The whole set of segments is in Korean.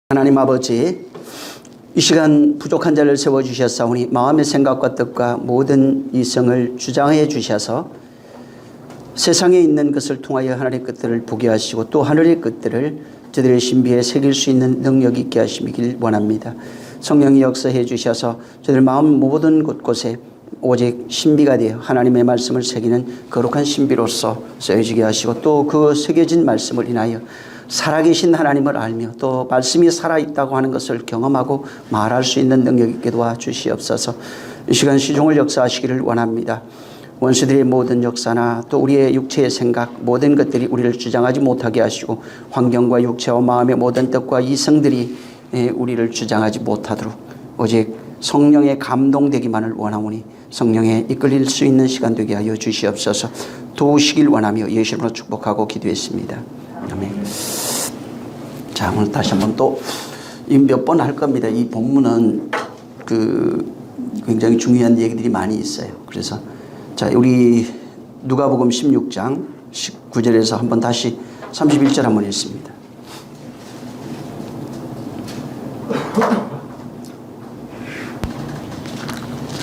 하나님 아버지, 이 시간 부족한 자를 세워주셨사오니 마음의 생각과 뜻과 모든 이성을 주장해 주셔서 세상에 있는 것을 통하여 하늘의 끝들을 보게 하시고 또 하늘의 끝들을 저들의 신비에 새길 수 있는 능력이 있게 하시길 원합니다. 성령이 역사해 주셔서 저들 마음 모든 곳곳에 오직 신비가 되어 하나님의 말씀을 새기는 거룩한 신비로서 쓰여지게 하시고 또 그 새겨진 말씀을 인하여 살아계신 하나님을 알며 또 말씀이 살아있다고 하는 것을 경험하고 말할 수 있는 능력 있게 도와주시옵소서. 이 시간 시종을 역사하시기를 원합니다. 원수들의 모든 역사나 또 우리의 육체의 생각 모든 것들이 우리를 주장하지 못하게 하시고 환경과 육체와 마음의 모든 뜻과 이성들이 우리를 주장하지 못하도록 오직 성령의 감동되기만을 원하오니 성령에 이끌릴 수 있는 시간 되게 하여 주시옵소서. 도우시길 원하며 예수님으로 축복하고 기도했습니다. 아멘. 자, 오늘 다시 한번 또 몇 번 할 겁니다. 이 본문은 굉장히 중요한 얘기들이 많이 있어요. 그래서 자, 우리 누가복음 16장 19절에서 한번 다시 31절 한번 읽습니다.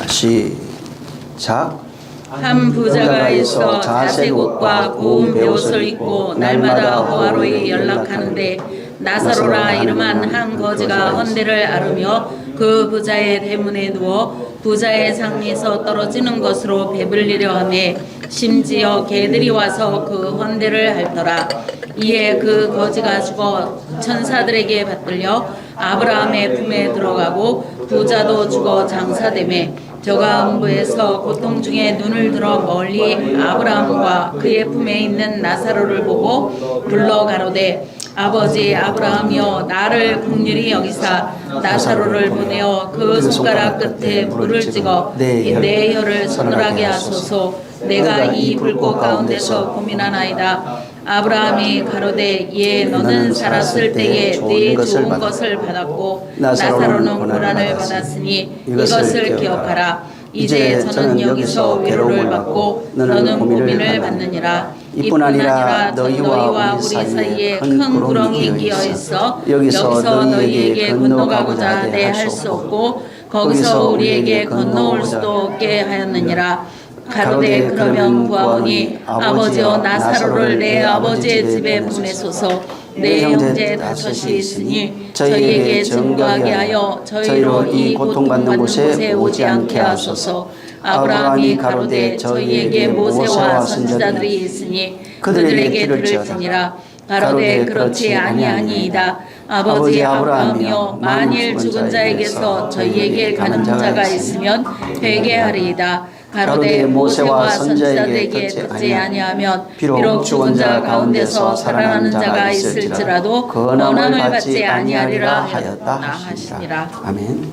시작. 한 부자가 있어 자색 옷과 고운 베옷을 입고 날마다 호화로이 연락하는데 나사로라 이름한 한 거지가 헌대를 앓으며 그 부자의 대문에 누워 부자의 상에서 떨어지는 것으로 배불리려 하매 심지어 개들이 와서 그 헌대를 핥더라. 이에 그 거지가 죽어 천사들에게 받들려 아브라함의 품에 들어가고 부자도 죽어 장사되매 저가 음부에서 고통 중에 눈을 들어 멀리 아브라함과 그의 품에 있는 나사로를 보고 불러 가로되 아버지 아브라함이여 나를 긍휼히 여기사 나사로를 보내어 그 손가락 끝에 불을 찍어 내 혀를 서늘하게 하소서. 내가 이 불꽃 가운데서 고민하나이다. 아브라함이 가로되 예 너는 살았을 때에 네 좋은 것을 받았고 나사로는 고난을 받았으니 이것을 기억하라. 이제 저는 여기서 위로를 받고 너는 고민을 받느니라. 이뿐 아니라 너희와 우리 사이에 큰 구렁이 끼어 있어 여기서 너희에게 건너가고자 하되 할 수 없고 거기서 우리에게 건너올 수도 없게 하였느니라. 가로되 그러면 구하오니 아버지여 나사로를 내 아버지의 집에 보내소서. 내 형제 다섯이 있으니 저희에게 증거하게 하여 저희로 이 고통받는 곳에 오지 않게 하소서. 아브라함이 가로되 저희에게 모세와 선지자들이 있으니 그들에게 들을지니라. 가로되 그렇지 아니하니이다. 아버지 아브라함이여 만일 죽은 자에게서 저희에게 가는 자가 있으면 회개하리이다. 가로되 모세와 선지자들에게 듣지 아니하면 비록 죽은 자 가운데서 살아나는 자가 있을지라도 권함을 받지 아니하리라 하였다 하시니라. 아멘.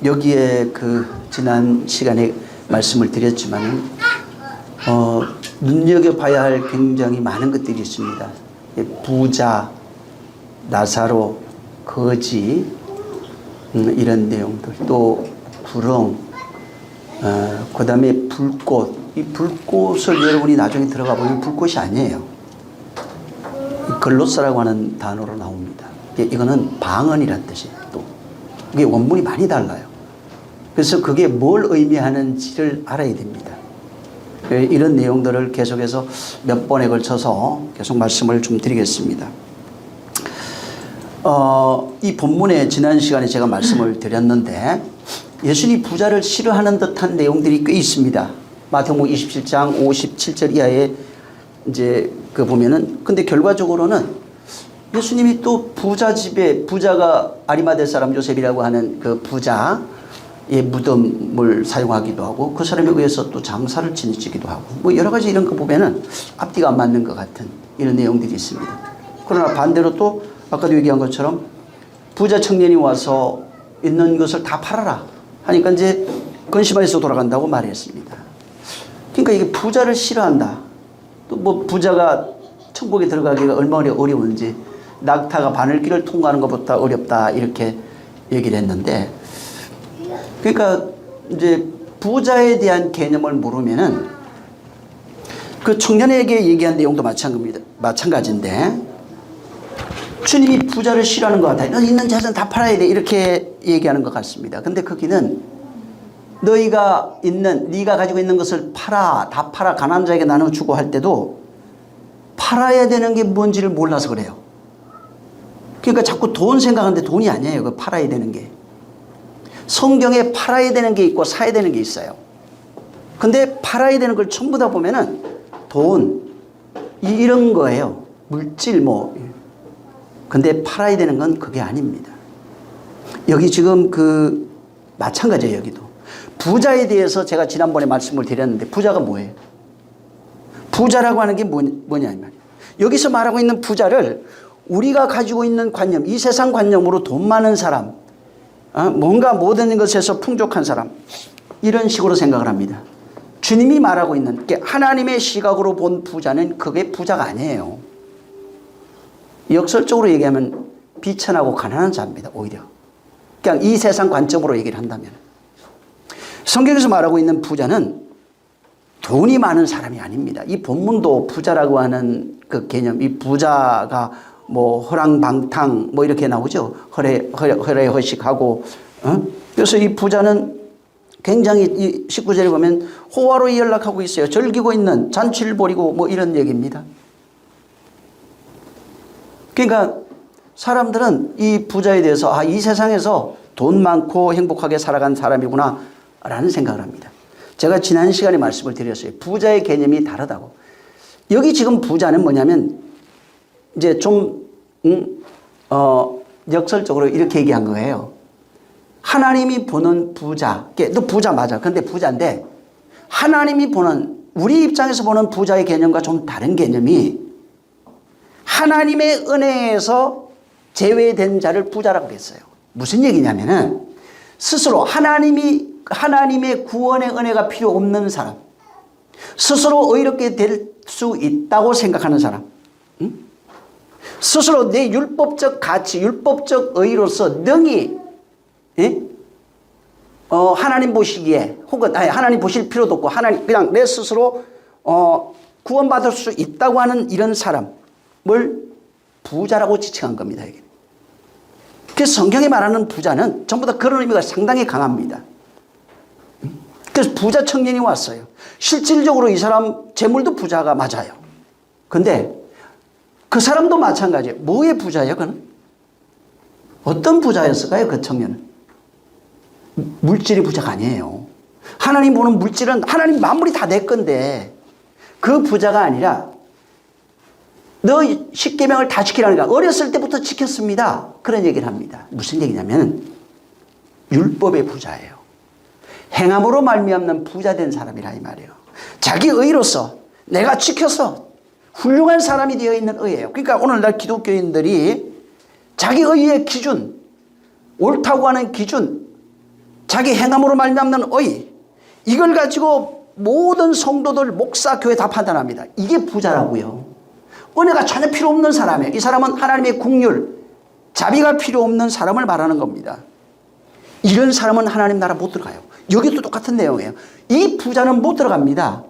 여기에 지난 시간에 말씀을 드렸지만 눈여겨봐야 할 굉장히 많은 것들이 있습니다. 부자, 나사로, 거지 이런 내용들 또 구렁, 그 다음에 불꽃. 이 불꽃을 여러분이 나중에 들어가 보면 불꽃이 아니에요. 글로스라고 하는 단어로 나옵니다. 이거는 방언이란 뜻이에요. 또 이게 원문이 많이 달라요. 그래서 그게 뭘 의미하는지를 알아야 됩니다. 이런 내용들을 계속해서 몇 번에 걸쳐서 계속 말씀을 좀 드리겠습니다. 이 본문에 지난 시간에 제가 말씀을 드렸는데 예수님이 부자를 싫어하는 듯한 내용들이 꽤 있습니다. 마태복음 27장 57절 이하에 이제 보면은 근데 결과적으로는 예수님이 또 부자 집에 부자가 아리마대 사람 요셉이라고 하는 그 부자의 무덤을 사용하기도 하고 그 사람에 의해서 또 장사를 지니치기도 하고 뭐 여러 가지 이런 거 보면은 앞뒤가 안 맞는 것 같은 이런 내용들이 있습니다. 그러나 반대로 또 아까도 얘기한 것처럼 부자 청년이 와서 있는 것을 다 팔아라 하니까 이제 근심해서 돌아간다고 말했습니다. 그러니까 이게 부자를 싫어한다. 또 뭐 부자가 천국에 들어가기가 얼마나 어려운지 낙타가 바늘길을 통과하는 것보다 어렵다 이렇게 얘기를 했는데 그러니까 이제 부자에 대한 개념을 모르면은 그 청년에게 얘기한 내용도 마찬가지인데 주님이 부자를 싫어하는 것 같아요. 너 있는 재산 다 팔아야 돼. 이렇게 얘기하는 것 같습니다. 근데 거기는 네가 가지고 있는 것을 팔아, 다 팔아, 가난한 자에게 나눠주고 할 때도 팔아야 되는 게 뭔지를 몰라서 그래요. 그러니까 자꾸 돈 생각하는데 돈이 아니에요. 그 팔아야 되는 게. 성경에 팔아야 되는 게 있고 사야 되는 게 있어요. 근데 팔아야 되는 걸 전부 다 보면은 돈, 이런 거예요. 물질 뭐. 근데 팔아야 되는 건 그게 아닙니다. 여기 지금 마찬가지예요, 여기도. 부자에 대해서 제가 지난번에 말씀을 드렸는데 부자가 뭐예요? 부자라고 하는 게 뭐냐 이 말이에요. 여기서 말하고 있는 부자를 우리가 가지고 있는 관념, 이 세상 관념으로 돈 많은 사람, 뭔가 모든 것에서 풍족한 사람, 이런 식으로 생각을 합니다. 주님이 말하고 있는 하나님의 시각으로 본 부자는 그게 부자가 아니에요. 역설적으로 얘기하면 비천하고 가난한 자입니다. 오히려 그냥 이 세상 관점으로 얘기를 한다면 성경에서 말하고 있는 부자는 돈이 많은 사람이 아닙니다. 이 본문도 부자라고 하는 그 개념, 이 부자가 뭐 허랑방탕 뭐 이렇게 나오죠. 허례허식하고 그래서 이 부자는 굉장히 이 19절에 보면 호화로이 연락하고 있어요. 즐기고 있는, 잔치를 벌이고 뭐 이런 얘기입니다. 그러니까 사람들은 이 부자에 대해서 이 세상에서 돈 많고 행복하게 살아간 사람이구나 라는 생각을 합니다. 제가 지난 시간에 말씀을 드렸어요. 부자의 개념이 다르다고. 여기 지금 부자는 뭐냐면 이제 좀 역설적으로 이렇게 얘기한 거예요. 하나님이 보는 부자, 너 부자 맞아. 근데 부자인데 하나님이 보는, 우리 입장에서 보는 부자의 개념과 좀 다른 개념이 하나님의 은혜에서 제외된 자를 부자라고 했어요. 무슨 얘기냐면은 스스로 하나님의 구원의 은혜가 필요 없는 사람, 스스로 의롭게 될 수 있다고 생각하는 사람, 스스로 내 율법적 가치, 율법적 의로서 능히 하나님 보시기에 혹은 하나님 보실 필요도 없고 그냥 내 스스로 구원받을 수 있다고 하는 이런 사람을 부자라고 지칭한 겁니다. 이게. 그래서 성경이 말하는 부자는 전부 다 그런 의미가 상당히 강합니다. 그래서 부자 청년이 왔어요. 실질적으로 이 사람 재물도 부자가 맞아요. 근데 그 사람도 마찬가지예요. 뭐의 부자예요? 그는? 어떤 부자였을까요? 그 청년은. 물질이 부자가 아니에요. 하나님 보는 물질은 하나님 만물이 다 내 건데 그 부자가 아니라 너 십계명을 다 지키라니까 어렸을 때부터 지켰습니다. 그런 얘기를 합니다. 무슨 얘기냐면 율법의 부자예요. 행함으로 말미암는 부자된 사람이라 이 말이에요. 자기 의로서 내가 지켜서 훌륭한 사람이 되어 있는 의예요. 그러니까 오늘날 기독교인들이 자기 의의 기준, 옳다고 하는 기준, 자기 행함으로 말미암는 의, 이걸 가지고 모든 성도들, 목사, 교회 다 판단합니다. 이게 부자라고요. 은혜가 전혀 필요 없는 사람이에요. 이 사람은 하나님의 국률, 자비가 필요 없는 사람을 말하는 겁니다. 이런 사람은 하나님 나라 못 들어가요. 여기도 똑같은 내용이에요. 이 부자는 못 들어갑니다.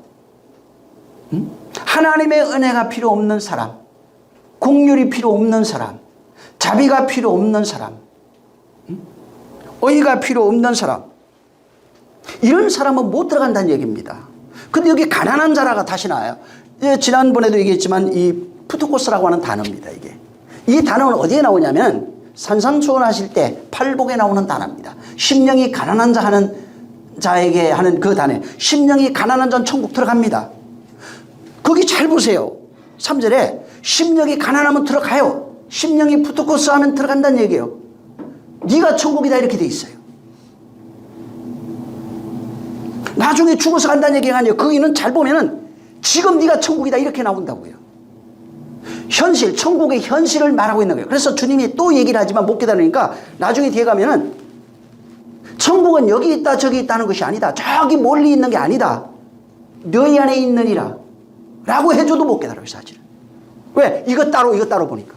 하나님의 은혜가 필요 없는 사람, 국률이 필요 없는 사람, 자비가 필요 없는 사람, 의가 필요 없는 사람, 이런 사람은 못 들어간다는 얘기입니다. 근데 여기 가난한 자라가 다시 나와요. 지난번에도 얘기했지만 이 푸트코스라고 하는 단어입니다. 이게. 이 단어는 어디에 나오냐면 산상수훈하실 때 팔복에 나오는 단어입니다. 심령이 가난한 자 하는 자에게 하는 그 단어. 심령이 가난한 자는 천국 들어갑니다. 거기 잘 보세요. 3절에 심령이 가난하면 들어가요. 심령이 푸트코스 하면 들어간다는 얘기예요. 네가 천국이다 이렇게 돼 있어요. 나중에 죽어서 간다는 얘기가 아니에요. 거기는 잘 보면은 지금 네가 천국이다 이렇게 나온다고요. 현실, 천국의 현실을 말하고 있는 거예요. 그래서 주님이 또 얘기를 하지만 못 깨달으니까 나중에 뒤에 가면은 천국은 여기 있다 저기 있다는 것이 아니다. 저기 멀리 있는 게 아니다. 너희 안에 있느니라 라고 해줘도 못 깨달아요. 사실은. 왜? 이것 따로 보니까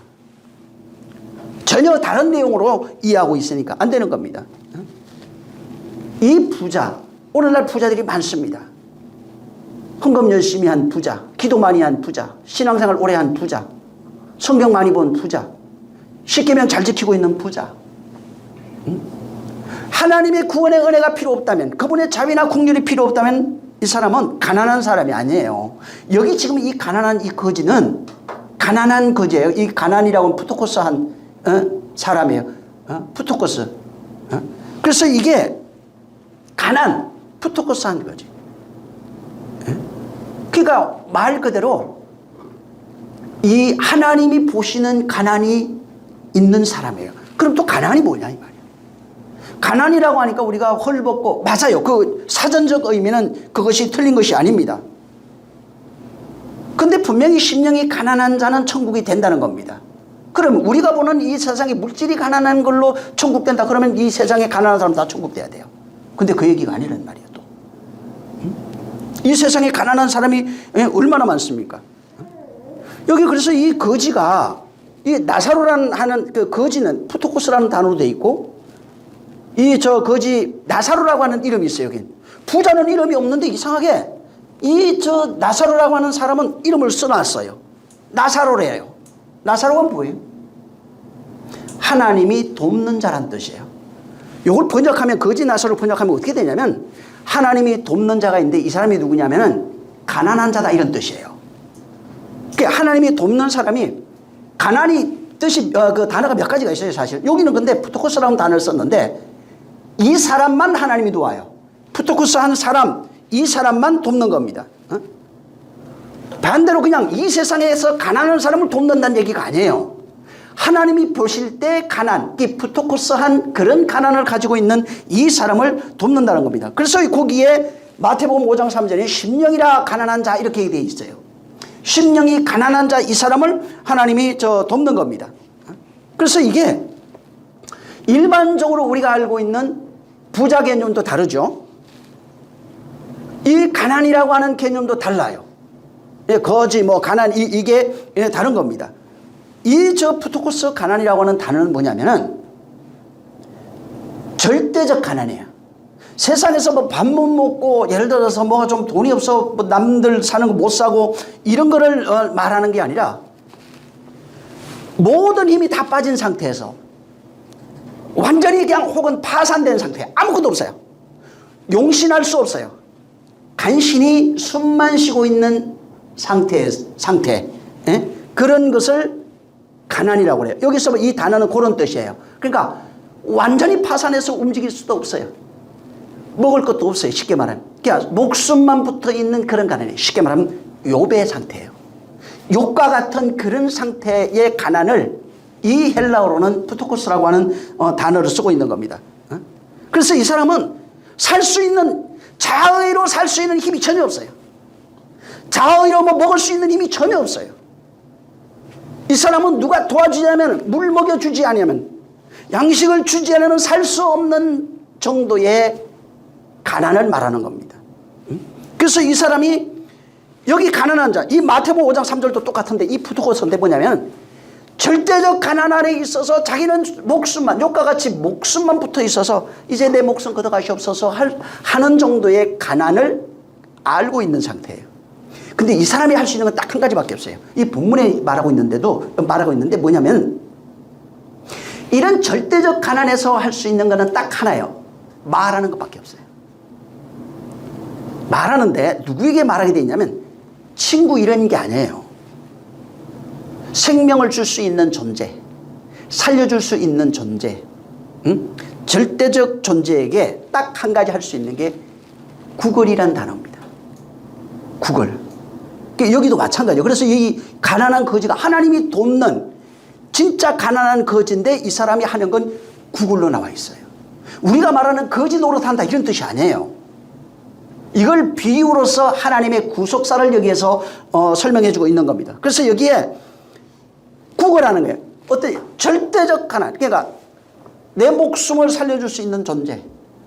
전혀 다른 내용으로 이해하고 있으니까 안 되는 겁니다. 이 부자, 오늘날 부자들이 많습니다. 헌금 열심히 한 부자, 기도 많이 한 부자, 신앙생활 오래 한 부자, 성경 많이 본 부자, 십계명 잘 지키고 있는 부자. 하나님의 구원의 은혜가 필요 없다면, 그분의 자비나 긍휼이 필요 없다면 이 사람은 가난한 사람이 아니에요. 여기 지금 이 가난한 이 거지는 가난한 거지예요. 이 가난이라고는 푸토코스한 사람이에요. 푸토코스. 그래서 이게 가난, 푸토코스한 거지. 그러니까 말 그대로 이 하나님이 보시는 가난이 있는 사람이에요. 그럼 또 가난이 뭐냐 이 말이에요. 가난이라고 하니까 우리가 헐벗고, 맞아요. 그 사전적 의미는 그것이 틀린 것이 아닙니다. 근데 분명히 심령이 가난한 자는 천국이 된다는 겁니다. 그럼 우리가 보는 이 세상에 물질이 가난한 걸로 천국 된다 그러면 이 세상에 가난한 사람 다 천국 돼야 돼요. 근데 그 얘기가 아니란 말이에요. 또 이 세상에 가난한 사람이 얼마나 많습니까? 여기 그래서 이 거지가, 이 나사로라는 하는 그 거지는 푸토코스라는 단어로 돼 있고, 이 저 거지 나사로라고 하는 이름이 있어요. 여기 부자는 이름이 없는데 이상하게 이 저 나사로라고 하는 사람은 이름을 써놨어요. 나사로래요. 나사로가 뭐예요? 하나님이 돕는 자란 뜻이에요. 이걸 번역하면, 거지 나사로 번역하면 어떻게 되냐면, 하나님이 돕는 자가 있는데 이 사람이 누구냐면은 가난한 자다 이런 뜻이에요. 그러니까 하나님이 돕는 사람이, 가난이 뜻이 그 단어가 몇 가지가 있어요 사실. 여기는 근데 푸토코스라는 단어를 썼는데 이 사람만 하나님이 도와요. 푸토코스 한 사람, 이 사람만 돕는 겁니다. 반대로 그냥 이 세상에서 가난한 사람을 돕는다는 얘기가 아니에요. 하나님이 보실 때 가난, 이 푸토코스한 그런 가난을 가지고 있는 이 사람을 돕는다는 겁니다. 그래서 거기에 마태복음 5장 3절에 심령이라 가난한 자 이렇게 되어 있어요. 심령이 가난한 자 이 사람을 하나님이 돕는 겁니다. 그래서 이게 일반적으로 우리가 알고 있는 부자 개념도 다르죠. 이 가난이라고 하는 개념도 달라요. 거지, 가난, 이게 다른 겁니다. 이 푸토코스 가난이라고 하는 단어는 뭐냐면은 절대적 가난이에요. 세상에서 밥 못 먹고, 예를 들어서 좀 돈이 없어 남들 사는 거 못 사고 이런 거를 말하는 게 아니라 모든 힘이 다 빠진 상태에서 완전히 그냥 혹은 파산된 상태, 아무것도 없어요. 용신할 수 없어요. 간신히 숨만 쉬고 있는 상태. 그런 것을 가난이라고 그래요. 여기서 이 단어는 그런 뜻이에요. 그러니까 완전히 파산해서 움직일 수도 없어요. 먹을 것도 없어요. 쉽게 말하면. 그러니까 목숨만 붙어 있는 그런 가난이에요. 쉽게 말하면 욥의 상태예요. 욥과 같은 그런 상태의 가난을 이 헬라어로는 푸토코스라고 하는 단어를 쓰고 있는 겁니다. 그래서 이 사람은 살 수 있는, 자의로 살 수 있는 힘이 전혀 없어요. 자의로 먹을 수 있는 힘이 전혀 없어요. 이 사람은 누가 도와주지 않으면, 물 먹여주지 않으면, 양식을 주지 않으면 살 수 없는 정도의 가난을 말하는 겁니다. 그래서 이 사람이 여기 가난한 자, 이 마태복음 5장 3절도 똑같은데 이 푸토코스인데 뭐냐면 절대적 가난 아래 있어서 자기는 목숨만, 욥과 같이 목숨만 붙어 있어서 이제 내 목숨 걷어가시옵소서 하는 정도의 가난을 알고 있는 상태예요. 근데 이 사람이 할 수 있는 건 딱 한 가지밖에 없어요. 이 본문에 말하고 있는데 뭐냐면 이런 절대적 가난에서 할 수 있는 거는 딱 하나예요. 말하는 것밖에 없어요. 말하는데 누구에게 말하게 돼 있냐면 친구 이런 게 아니에요. 생명을 줄 수 있는 존재, 살려줄 수 있는 존재, 절대적 존재에게 딱 한 가지 할 수 있는 게 구걸이란 단어입니다. 구걸. 여기도 마찬가지예요. 그래서 이 가난한 거지가 하나님이 돕는 진짜 가난한 거지인데 이 사람이 하는 건 구걸로 나와 있어요. 우리가 말하는 거지 노릇한다 이런 뜻이 아니에요. 이걸 비유로서 하나님의 구속사를 여기에서 설명해주고 있는 겁니다. 그래서 여기에 구걸하는 거예요. 어떤 절대적 가난, 그러니까 내 목숨을 살려줄 수 있는 존재,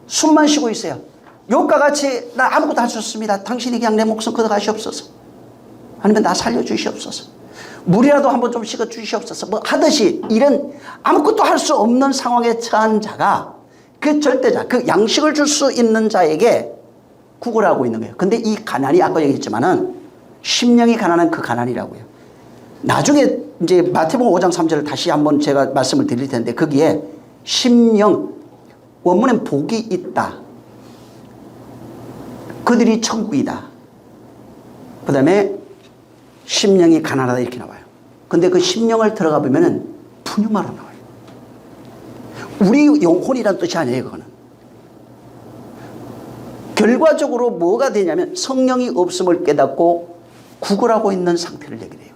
숨만 쉬고 있어요. 욥과 같이 나 아무것도 할 수 없습니다. 당신이 그냥 내 목숨 걷어가시옵소서. 아니면 나 살려주시옵소서. 물이라도 한번 좀 식어 주시옵소서. 하듯이 이런 아무것도 할 수 없는 상황에 처한 자가 그 절대자, 그 양식을 줄 수 있는 자에게 구걸하고 있는 거예요. 근데 이 가난이 아까 얘기했지만은 심령이 가난한 그 가난이라고요. 나중에 이제 마태복음 5장 3절을 다시 한번 제가 말씀을 드릴 텐데 거기에 심령, 원문엔 복이 있다. 그들이 천국이다. 그 다음에 심령이 가난하다 이렇게 나와요. 근데 그 심령을 들어가 보면은 푸뉴마로 나와요. 우리 영혼이란 뜻이 아니에요, 그거는. 결과적으로 뭐가 되냐면 성령이 없음을 깨닫고 구걸하고 있는 상태를 얘기해요.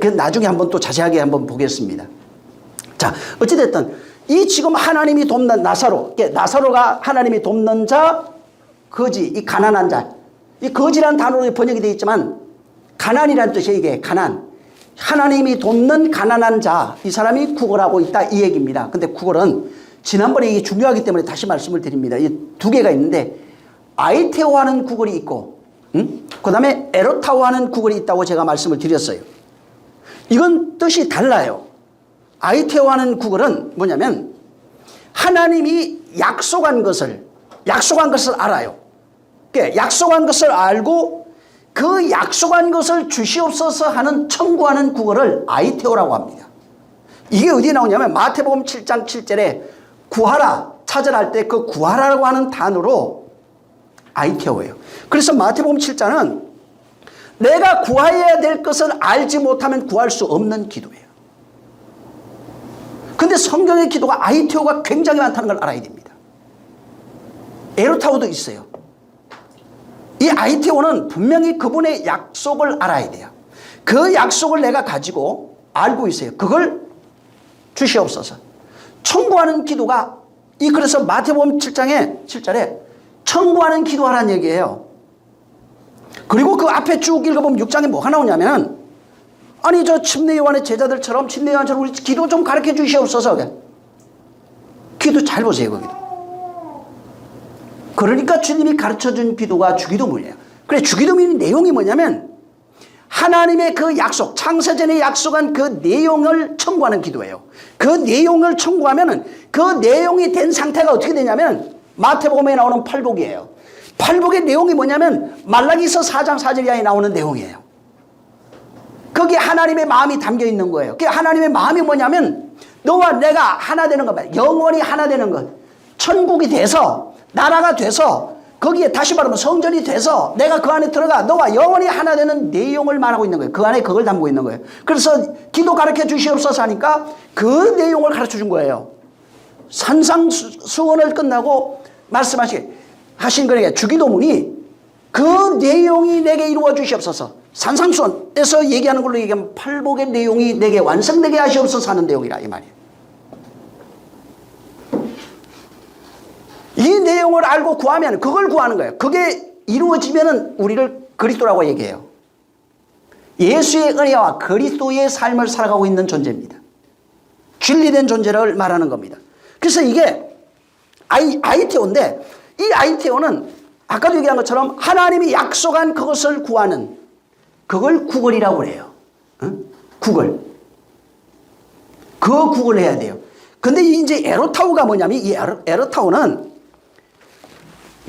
그 나중에 한번 또 자세하게 한번 보겠습니다. 자, 어찌됐든 이 지금 하나님이 돕는 나사로가 하나님이 돕는 자, 거지, 이 가난한 자. 이 거지라는 단어로 번역이 되어 있지만 가난이라는 뜻이에요. 이게 가난. 하나님이 돕는 가난한 자, 이 사람이 구걸하고 있다 이 얘기입니다. 근데 구걸은 지난번에 이게 중요하기 때문에 다시 말씀을 드립니다. 이 두 개가 있는데 아이테오하는 구걸이 있고 그 다음에 에로타오하는 구걸이 있다고 제가 말씀을 드렸어요. 이건 뜻이 달라요. 아이테오하는 구걸은 뭐냐면 하나님이 약속한 것을 알아요. 약속한 것을 알고 그 약속한 것을 주시옵소서 하는 청구하는 구걸을 아이테오라고 합니다. 이게 어디에 나오냐면 마태복음 7장 7절에 구하라, 찾으라 할 때 그 구하라라고 하는 단어로 아이테오예요. 그래서 마태복음 7장은 내가 구해야 될 것을 알지 못하면 구할 수 없는 기도예요. 근데 성경의 기도가 아이테오가 굉장히 많다는 걸 알아야 됩니다. 에로타오도 있어요. 이 아이테오는 분명히 그분의 약속을 알아야 돼요. 그 약속을 내가 가지고 알고 있어요. 그걸 주시옵소서. 청구하는 기도가 그래서 마태복음 7장에 7절에 청구하는 기도하라는 얘기예요. 그리고 그 앞에 쭉 읽어보면 6장에 뭐가 나오냐면 아니 저 침례 요한의 제자들처럼 침례 요한처럼 우리 기도 좀 가르쳐 주시옵소서. 기도 잘 보세요. 거기도. 그러니까 주님이 가르쳐준 기도가 주기도문이에요. 그래 주기도문의 내용이 뭐냐면 하나님의 그 약속, 창세전에 약속한 그 내용을 청구하는 기도예요. 그 내용을 청구하면은 그 내용이 된 상태가 어떻게 되냐면 마태복음에 나오는 팔복이에요. 팔복의 내용이 뭐냐면 말라기서 4장 4절 이하에 나오는 내용이에요. 거기에 하나님의 마음이 담겨 있는 거예요. 그 하나님의 마음이 뭐냐면 너와 내가 하나 되는 것, 영원히 하나 되는 것, 천국이 돼서 나라가 돼서 거기에 다시 말하면 성전이 돼서 내가 그 안에 들어가 너와 영원히 하나 되는 내용을 말하고 있는 거예요. 그 안에 그걸 담고 있는 거예요. 그래서 기도 가르쳐 주시옵소서 하니까 그 내용을 가르쳐 준 거예요. 산상수원을 끝나고 말씀하신 거니까 주기도문이 그 내용이 내게 이루어 주시옵소서. 산상수원에서 얘기하는 걸로 얘기하면 팔복의 내용이 내게 완성되게 하시옵소서 하는 내용이라 이 말이에요. 이 내용을 알고 구하면 그걸 구하는 거예요. 그게 이루어지면은 우리를 그리스도라고 얘기해요. 예수의 은혜와 그리스도의 삶을 살아가고 있는 존재입니다. 진리된 존재를 말하는 겁니다. 그래서 이게 아이테오인데 이 아이테오는 아까도 얘기한 것처럼 하나님이 약속한 그것을 구하는 그걸 구걸이라고 해요. 구걸. 그 구걸을 해야 돼요. 근데 이제 에로타오가 뭐냐면 이 에로타오는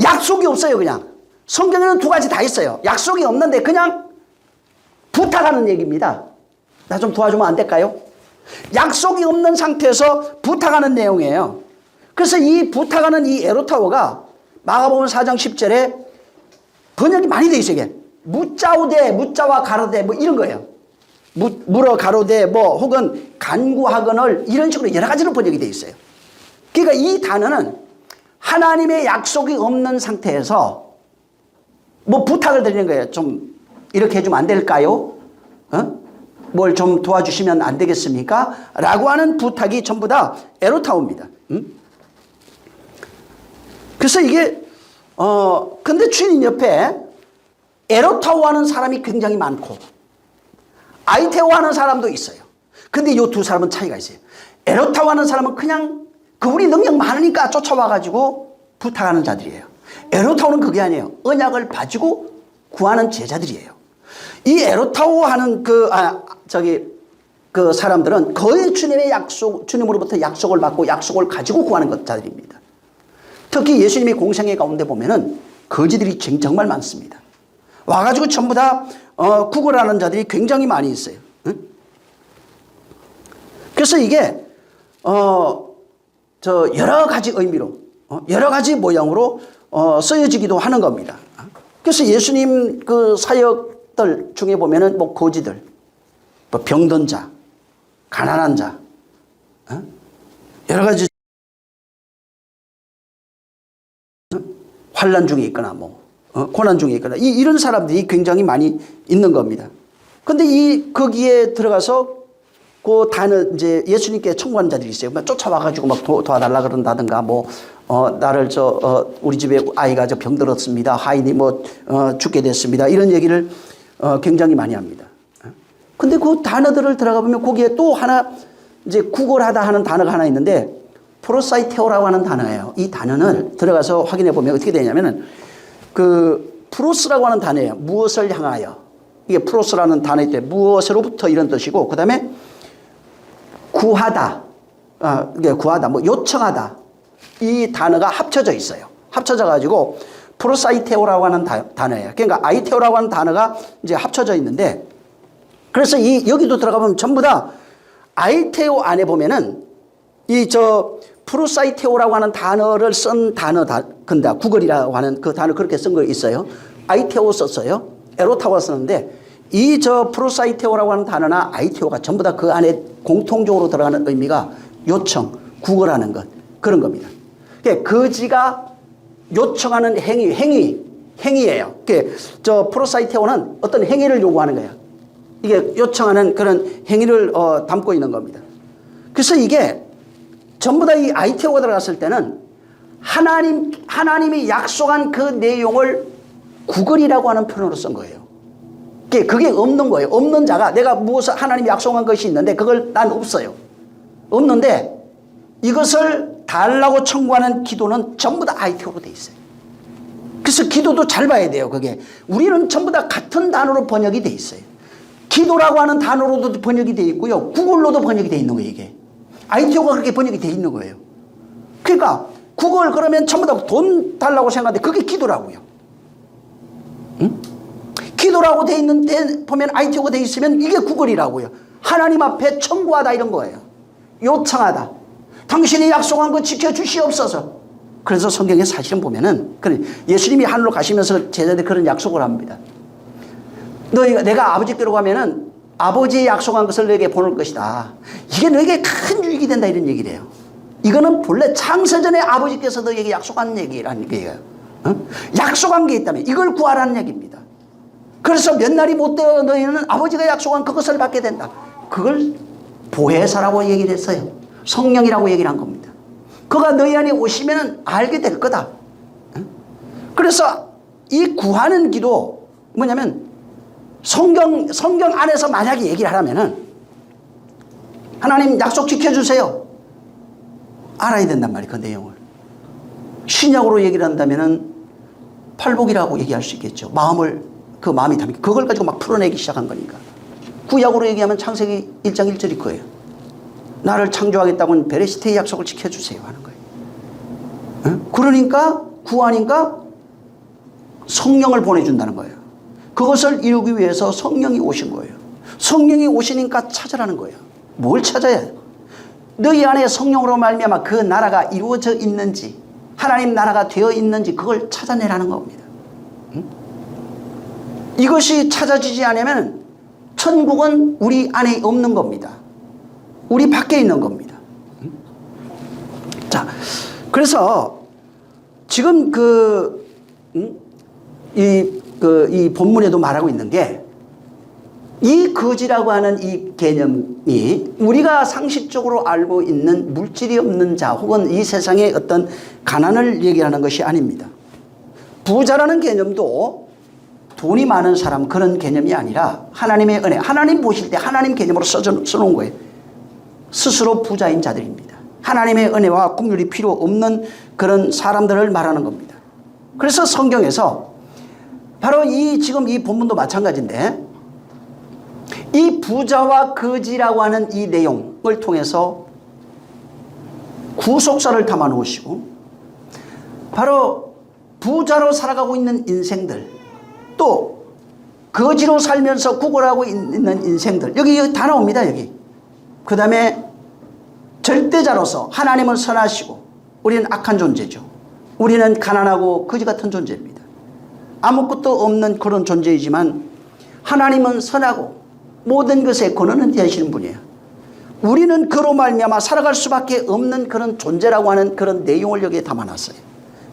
약속이 없어요. 그냥 성경에는 두 가지 다 있어요. 약속이 없는데 그냥 부탁하는 얘기입니다. 나 좀 도와주면 안 될까요? 약속이 없는 상태에서 부탁하는 내용이에요. 그래서 이 부탁하는 이 에로타오가 마가복음 4장 10절에 번역이 많이 돼 있어요. 이게 묻자오되, 묻자와 가로되 뭐 이런 거예요. 물어 가로되 뭐 혹은 간구하거늘 이런 식으로 여러 가지로 번역이 돼 있어요. 그러니까 이 단어는 하나님의 약속이 없는 상태에서 뭐 부탁을 드리는 거예요. 좀 이렇게 해주면 안 될까요? 뭘 좀 도와주시면 안 되겠습니까? 라고 하는 부탁이 전부 다 에로타오입니다. 그래서 이게 근데 주님 옆에 에로타오 하는 사람이 굉장히 많고 아이테오 하는 사람도 있어요. 근데 이 두 사람은 차이가 있어요. 에로타오 하는 사람은 그냥 그분이 능력 많으니까 쫓아와가지고 부탁하는 자들이에요. 에로타오는 그게 아니에요. 언약을 가지고 구하는 제자들이에요. 이 에로타오 하는 그 사람들은 거의 주님의 주님으로부터 약속을 받고 약속을 가지고 구하는 자들입니다. 특히 예수님의 공생애 가운데 보면은 거지들이 정말 많습니다. 와가지고 전부 다 구걸하는 자들이 굉장히 많이 있어요. 응? 그래서 이게 여러 가지 의미로 여러 가지 모양으로 쓰여지기도 하는 겁니다. 그래서 예수님 그 사역들 중에 보면은 뭐 거지들, 뭐 병든 자, 가난한 자, 여러 가지 환난 중에 있거나 뭐 고난 중에 있거나 이런 사람들이 굉장히 많이 있는 겁니다. 근데 거기에 들어가서 그 단을 이제 예수님께 청구하는 자들이 있어요. 막 쫓아와가지고 막 도와달라 그런다든가 뭐 나를 우리 집에 아이가 병들었습니다. 하인이 뭐 죽게 됐습니다. 이런 얘기를 굉장히 많이 합니다. 근데 그 단어들을 들어가 보면 거기에 또 하나 이제 구걸하다 하는 단어가 하나 있는데 프로사이테오라고 하는 단어예요. 이 단어는 들어가서 확인해 보면 어떻게 되냐면은 그 프로스라고 하는 단어예요. 무엇을 향하여. 이게 프로스라는 단어일 때 무엇으로부터 이런 뜻이고 그 다음에 구하다, 이게 구하다, 뭐 요청하다 이 단어가 합쳐져 있어요. 합쳐져 가지고 프로사이테오라고 하는 단어예요. 그러니까 아이테오라고 하는 단어가 이제 합쳐져 있는데 그래서 여기도 들어가보면 전부 다 아이테오 안에 보면은 프로사이테오라고 하는 단어를 쓴 단어 근데 구걸이라고 하는 그 단어 그렇게 쓴 거 있어요. 아이테오 썼어요. 에로타고 썼는데 프로사이테오라고 하는 단어나 아이테오가 전부 다 그 안에 공통적으로 들어가는 의미가 요청, 구걸하는 것 그런 겁니다. 그러니까 거지가 요청하는 행위예요. 그러니까 프로사이테오는 어떤 행위를 요구하는 거예요. 이게 요청하는 그런 행위를 담고 있는 겁니다. 그래서 이게 전부 다 이 아이테오가 들어갔을 때는 하나님이 약속한 그 내용을 구걸이라고 하는 표현으로 쓴 거예요. 그게 없는 거예요. 없는 자가 내가 무엇을 하나님이 약속한 것이 있는데 그걸 난 없어요. 없는데 이것을 달라고 청구하는 기도는 전부 다 아이테오로 돼 있어요. 그래서 기도도 잘 봐야 돼요. 그게 우리는 전부 다 같은 단어로 번역이 돼 있어요. 기도라고 하는 단어로도 번역이 돼 있고요. 구걸로도 번역이 돼 있는 거예요. 이게 아이테오가 그렇게 번역이 돼 있는 거예요. 그러니까 구걸 그러면 전부 다 돈 달라고 생각하는데 그게 기도라고요. 응? 기도라고 돼 있는데 보면 아이테오가 돼 있으면 이게 구걸이라고요. 하나님 앞에 청구하다 이런 거예요. 요청하다. 당신이 약속한 거 지켜주시옵소서. 그래서 성경에 사실은 보면은 예수님이 하늘로 가시면서 제자들 그런 약속을 합니다. 내가 아버지께로 가면은 아버지의 약속한 것을 너에게 보낼 것이다. 이게 너에게 큰 유익이 된다 이런 얘기를 해요. 이거는 본래 창세전에 아버지께서 너에게 약속한 얘기라는 얘기예요. 약속한 게 있다면 이걸 구하라는 얘기입니다. 그래서 몇 날이 못 되어 너희는 아버지가 약속한 그것을 받게 된다. 그걸 보혜사라고 얘기를 했어요. 성령이라고 얘기를 한 겁니다. 그가 너희 안에 오시면 알게 될 거다. 그래서 이 구하는 기도 뭐냐면 성경 안에서 만약에 얘기를 하라면은 하나님 약속 지켜주세요. 알아야 된단 말이에요. 그 내용을. 신약으로 얘기를 한다면은 팔복이라고 얘기할 수 있겠죠. 그 마음이 담겨. 그걸 가지고 막 풀어내기 시작한 거니까. 구약으로 얘기하면 창세기 1장 1절이 그거예요. 나를 창조하겠다고는 베레시테의 약속을 지켜주세요 하는 거예요. 그러니까 구하니까 성령을 보내준다는 거예요. 그것을 이루기 위해서 성령이 오신 거예요. 성령이 오시니까 찾으라는 거예요. 뭘 찾아야 해요? 너희 안에 성령으로 말미암아 그 나라가 이루어져 있는지 하나님 나라가 되어 있는지 그걸 찾아내라는 겁니다. 이것이 찾아지지 않으면 천국은 우리 안에 없는 겁니다. 우리 밖에 있는 겁니다. 자, 그래서 지금 이 본문에도 말하고 있는 게 이 거지라고 하는 이 개념이 우리가 상식적으로 알고 있는 물질이 없는 자 혹은 이 세상의 어떤 가난을 얘기하는 것이 아닙니다. 부자라는 개념도 돈이 많은 사람 그런 개념이 아니라 하나님의 은혜, 하나님 보실 때 하나님 개념으로 써놓은 거예요. 스스로 부자인 자들입니다. 하나님의 은혜와 긍휼이 필요 없는 그런 사람들을 말하는 겁니다. 그래서 성경에서 바로 지금 이 본문도 마찬가지인데 이 부자와 거지라고 하는 이 내용을 통해서 구속사를 담아 놓으시고 바로 부자로 살아가고 있는 인생들 또 거지로 살면서 구걸하고 있는 인생들 여기 다 나옵니다. 여기 그 다음에 절대자로서 하나님은 선하시고 우리는 악한 존재죠. 우리는 가난하고 거지 같은 존재입니다. 아무것도 없는 그런 존재이지만 하나님은 선하고 모든 것에 권한을 되시는 분이에요. 우리는 그로 말미암아 살아갈 수밖에 없는 그런 존재라고 하는 그런 내용을 여기에 담아놨어요.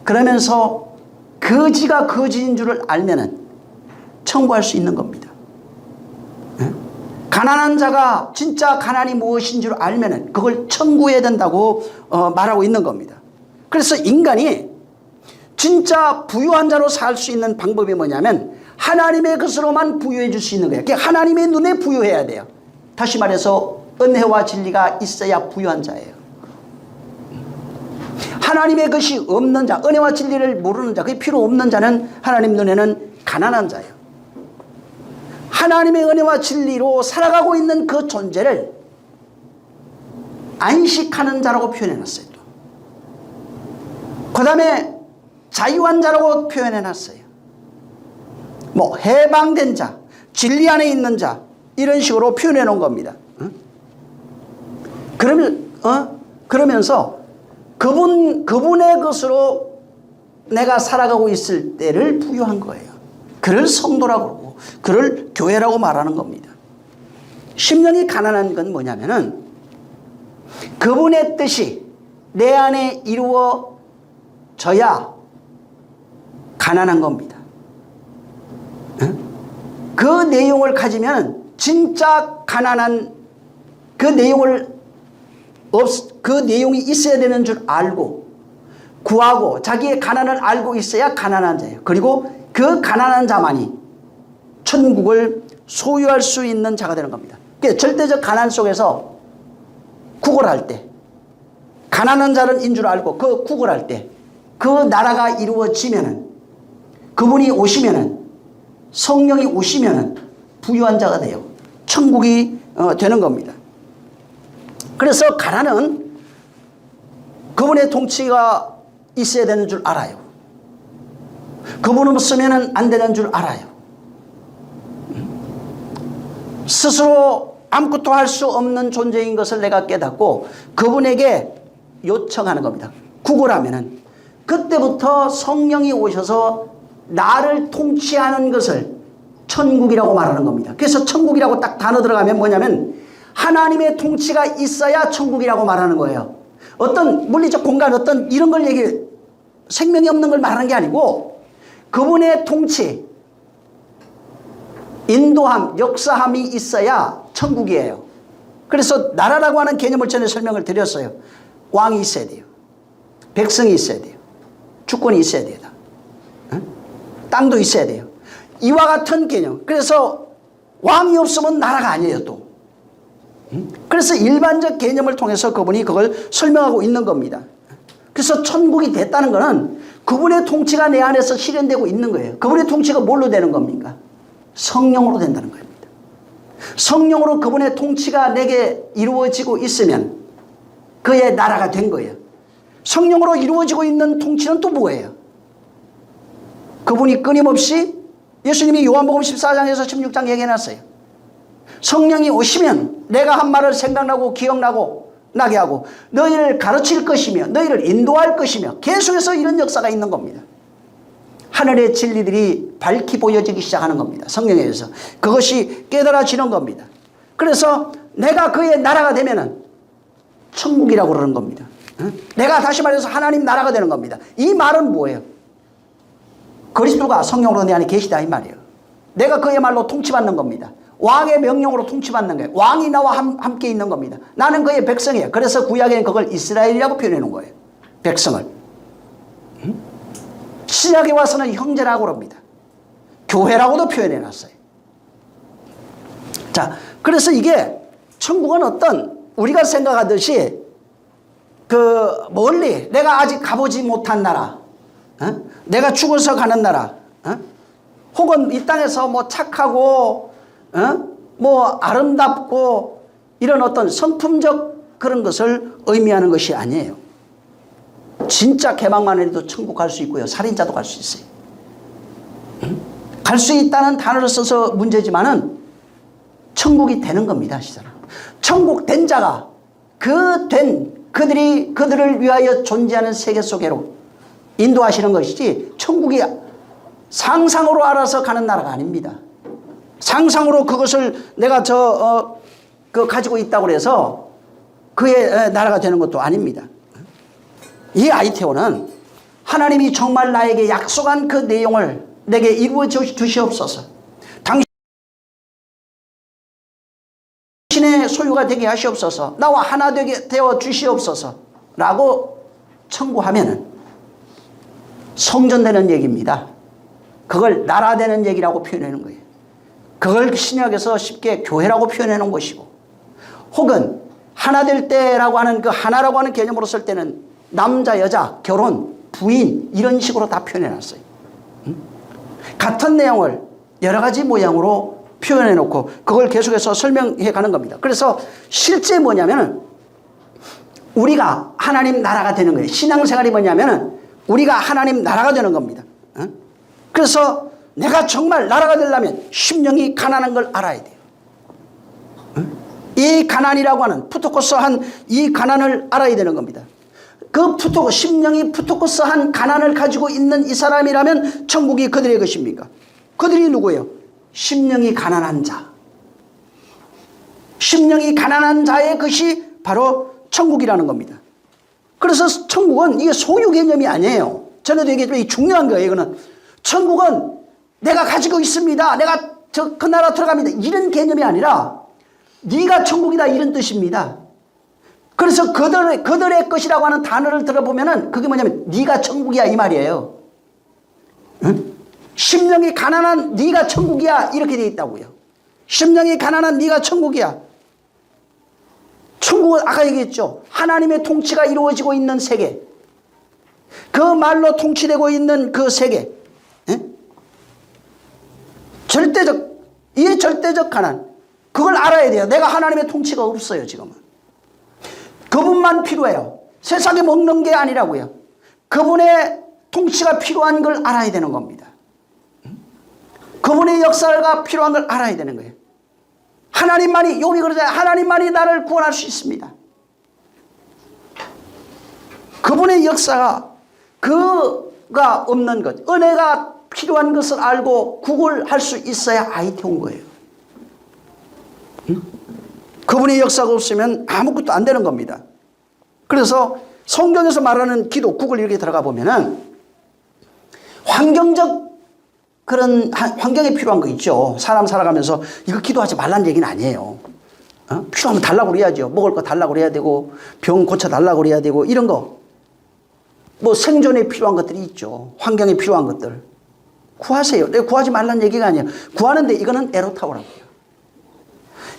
그러면서 거지가 거지인 줄을 알면은 청구할 수 있는 겁니다. 가난한 자가 진짜 가난이 무엇인 줄 알면은 그걸 청구해야 된다고 말하고 있는 겁니다. 그래서 인간이 진짜 부유한 자로 살 수 있는 방법이 뭐냐면 하나님의 것으로만 부유해 줄 수 있는 거예요. 그러니까 하나님의 눈에 부유해야 돼요. 다시 말해서 은혜와 진리가 있어야 부유한 자예요. 하나님의 것이 없는 자, 은혜와 진리를 모르는 자, 그게 필요 없는 자는 하나님 눈에는 가난한 자예요. 하나님의 은혜와 진리로 살아가고 있는 그 존재를 안식하는 자라고 표현해놨어요. 그 다음에 자유한 자라고 표현해놨어요. 뭐 해방된 자, 진리 안에 있는 자, 이런 식으로 표현해놓은 겁니다. 그러면서 그분의 것으로 내가 살아가고 있을 때를 부유한 거예요. 그를 성도라고 그러고 그를 교회라고 말하는 겁니다. 심령이 가난한 건 뭐냐면은 그분의 뜻이 내 안에 이루어져야 가난한 겁니다. 그 내용을 가지면 진짜 가난한 그 내용이 있어야 되는 줄 알고 구하고 자기의 가난을 알고 있어야 가난한 자예요. 그리고 그 가난한 자만이 천국을 소유할 수 있는 자가 되는 겁니다. 그러니까 절대적 가난 속에서 구걸할 때 가난한 자는 인 줄 알고 그 구걸할 때 그 나라가 이루어지면은 그분이 오시면은 성령이 오시면은 부유한 자가 돼요. 천국이 되는 겁니다. 그래서 가난은 그분의 통치가 있어야 되는 줄 알아요. 그분 없으면 안 되는 줄 알아요. 스스로 아무것도 할 수 없는 존재인 것을 내가 깨닫고 그분에게 요청하는 겁니다. 구걸하면은 그때부터 성령이 오셔서 나를 통치하는 것을 천국이라고 말하는 겁니다. 그래서 천국이라고 딱 단어 들어가면 뭐냐면 하나님의 통치가 있어야 천국이라고 말하는 거예요. 어떤 물리적 공간 어떤 이런 걸 생명이 없는 걸 말하는 게 아니고 그분의 통치, 인도함, 역사함이 있어야 천국이에요. 그래서 나라라고 하는 개념을 전에 설명을 드렸어요. 왕이 있어야 돼요. 백성이 있어야 돼요. 주권이 있어야 돼요. 땅도 있어야 돼요. 이와 같은 개념. 그래서 왕이 없으면 나라가 아니에요 또. 그래서 일반적 개념을 통해서 그분이 그걸 설명하고 있는 겁니다. 그래서 천국이 됐다는 것은 그분의 통치가 내 안에서 실현되고 있는 거예요. 그분의 통치가 뭘로 되는 겁니까? 성령으로 된다는 겁니다. 성령으로 그분의 통치가 내게 이루어지고 있으면 그의 나라가 된 거예요. 성령으로 이루어지고 있는 통치는 또 뭐예요? 그분이 끊임없이 예수님이 요한복음 14장에서 16장 얘기해놨어요. 성령이 오시면 내가 한 말을 생각나고 기억나고 나게 하고 너희를 가르칠 것이며 너희를 인도할 것이며 계속해서 이런 역사가 있는 겁니다. 하늘의 진리들이 밝히 보여지기 시작하는 겁니다. 성령에 의해서. 그것이 깨달아지는 겁니다. 그래서 내가 그의 나라가 되면은 천국이라고 그러는 겁니다. 내가 다시 말해서 하나님 나라가 되는 겁니다. 이 말은 뭐예요? 그리스도가 성령으로 내 안에 계시다 이 말이에요. 내가 그의 말로 통치받는 겁니다. 왕의 명령으로 통치받는 거예요. 왕이 나와 함께 있는 겁니다. 나는 그의 백성이에요. 그래서 구약에는 그걸 이스라엘이라고 표현해 놓은 거예요. 백성을. 신약에 와서는 형제라고 그럽니다. 교회라고도 표현해 놨어요. 자, 그래서 이게 천국은 어떤 우리가 생각하듯이 멀리 내가 아직 가보지 못한 나라, 내가 죽어서 가는 나라, 혹은 이 땅에서 뭐 착하고 뭐 아름답고 이런 어떤 성품적 그런 것을 의미하는 것이 아니에요. 진짜 개망만 해도 천국 갈 수 있고요. 살인자도 갈 수 있어요. 갈 수 있다는 단어를 써서 문제지만은 천국이 되는 겁니다. 시잖아. 천국 된 자가 그들을 위하여 존재하는 세계 속으로 인도하시는 것이지 천국이 상상으로 알아서 가는 나라가 아닙니다. 상상으로 그것을 내가 가지고 있다고 해서 그의 나라가 되는 것도 아닙니다. 이 아이테오는 하나님이 정말 나에게 약속한 그 내용을 내게 이루어 주시옵소서. 당신의 소유가 되게 하시옵소서. 나와 하나 되어 주시옵소서 라고 청구하면은 성전되는 얘기입니다. 그걸 나라 되는 얘기라고 표현하는 거예요. 그걸 신약에서 쉽게 교회라고 표현해 놓은 것이고, 혹은 하나 될 때라고 하는 그 하나라고 하는 개념으로 쓸 때는 남자, 여자, 결혼, 부인 이런 식으로 다 표현해 놨어요. 같은 내용을 여러 가지 모양으로 표현해 놓고 그걸 계속해서 설명해 가는 겁니다. 그래서 실제 뭐냐면은 우리가 하나님 나라가 되는 거예요. 신앙생활이 뭐냐면은 우리가 하나님 나라가 되는 겁니다. 그래서 내가 정말 나라가 되려면 심령이 가난한 걸 알아야 돼요. 이 가난이라고 하는 푸토코스한 이 가난을 알아야 되는 겁니다. 그 심령이 푸토코스한 가난을 가지고 있는 이 사람이라면 천국이 그들의 것입니까? 그들이 누구예요? 심령이 가난한 자. 심령이 가난한 자의 것이 바로 천국이라는 겁니다. 그래서 천국은 이게 소유 개념이 아니에요. 전에도 얘기했지만 중요한 거예요. 이거는 천국은 내가 가지고 있습니다. 내가 그 나라 들어갑니다. 이런 개념이 아니라 네가 천국이다 이런 뜻입니다. 그래서 그들의 것이라고 하는 단어를 들어보면은 그게 뭐냐면 네가 천국이야 이 말이에요. 응? 심령이 가난한 네가 천국이야 이렇게 돼 있다고요. 심령이 가난한 네가 천국이야. 천국은 아까 얘기했죠. 하나님의 통치가 이루어지고 있는 세계. 그 말로 통치되고 있는 그 세계. 절대적 가난. 그걸 알아야 돼요. 내가 하나님의 통치가 없어요 지금은. 그분만 필요해요. 세상에 먹는 게 아니라고요. 그분의 통치가 필요한 걸 알아야 되는 겁니다. 그분의 역사가 필요한 걸 알아야 되는 거예요. 하나님만이, 욥이 그러잖아요. 하나님만이 나를 구원할 수 있습니다. 그분의 역사가 그가 없는 것, 은혜가 필요한 것을 알고 구걸할 수 있어야 아이테온 거예요. 그분의 역사가 없으면 아무것도 안 되는 겁니다. 그래서 성경에서 말하는 기도, 구글 이렇게 들어가 보면은 환경적 그런 환경에 필요한 거 있죠. 사람 살아가면서 이거 기도하지 말라는 얘기는 아니에요. 필요하면 달라고 그래야죠. 먹을 거 달라고 그래야 되고 병 고쳐 달라고 그래야 되고 이런 거. 뭐 생존에 필요한 것들이 있죠. 환경에 필요한 것들. 구하세요. 내가 구하지 말라는 얘기가 아니에요. 구하는데 이거는 에로타오라고요.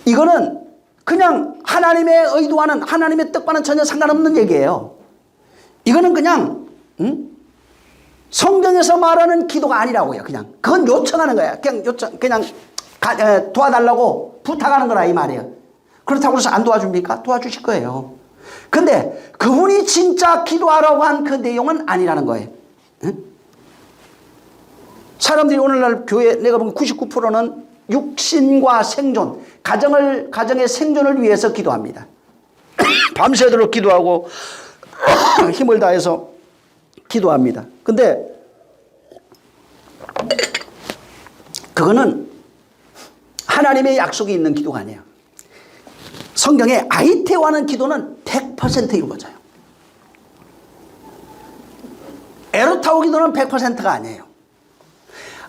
이거는 그냥 하나님의 의도와는 하나님의 뜻과는 전혀 상관없는 얘기예요. 이거는 그냥 성경에서 말하는 기도가 아니라고요. 그냥 그건 요청하는 거야. 그냥 도와달라고 부탁하는 거라 이 말이에요. 그렇다고 해서 안 도와줍니까? 도와주실 거예요. 근데 그분이 진짜 기도하라고 한 그 내용은 아니라는 거예요. 사람들이 오늘날 교회 내가 보면 99%는 육신과 생존, 가정의 생존을 위해서 기도합니다. 밤새도록 기도하고 힘을 다해서 기도합니다. 근데 그거는 하나님의 약속이 있는 기도가 아니에요. 성경에 아이테오하는 기도는 100% 이루어져요. 에로타오 기도는 100%가 아니에요.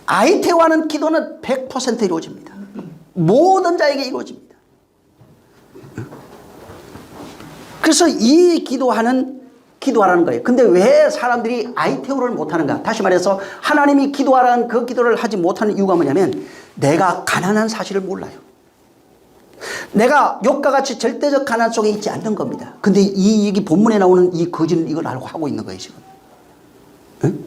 아이테오하는 기도는 100% 이루어집니다. 모든 자에게 이루어집니다. 그래서 이 기도하라는 거예요. 근데 왜 사람들이 아이테오를 못하는가? 다시 말해서 하나님이 기도하라는 그 기도를 하지 못하는 이유가 뭐냐면 내가 가난한 사실을 몰라요. 내가 욥과 같이 절대적 가난 속에 있지 않는 겁니다. 근데 이 본문에 나오는 이 거지는 이걸 알고 하고 있는 거예요 지금. 응?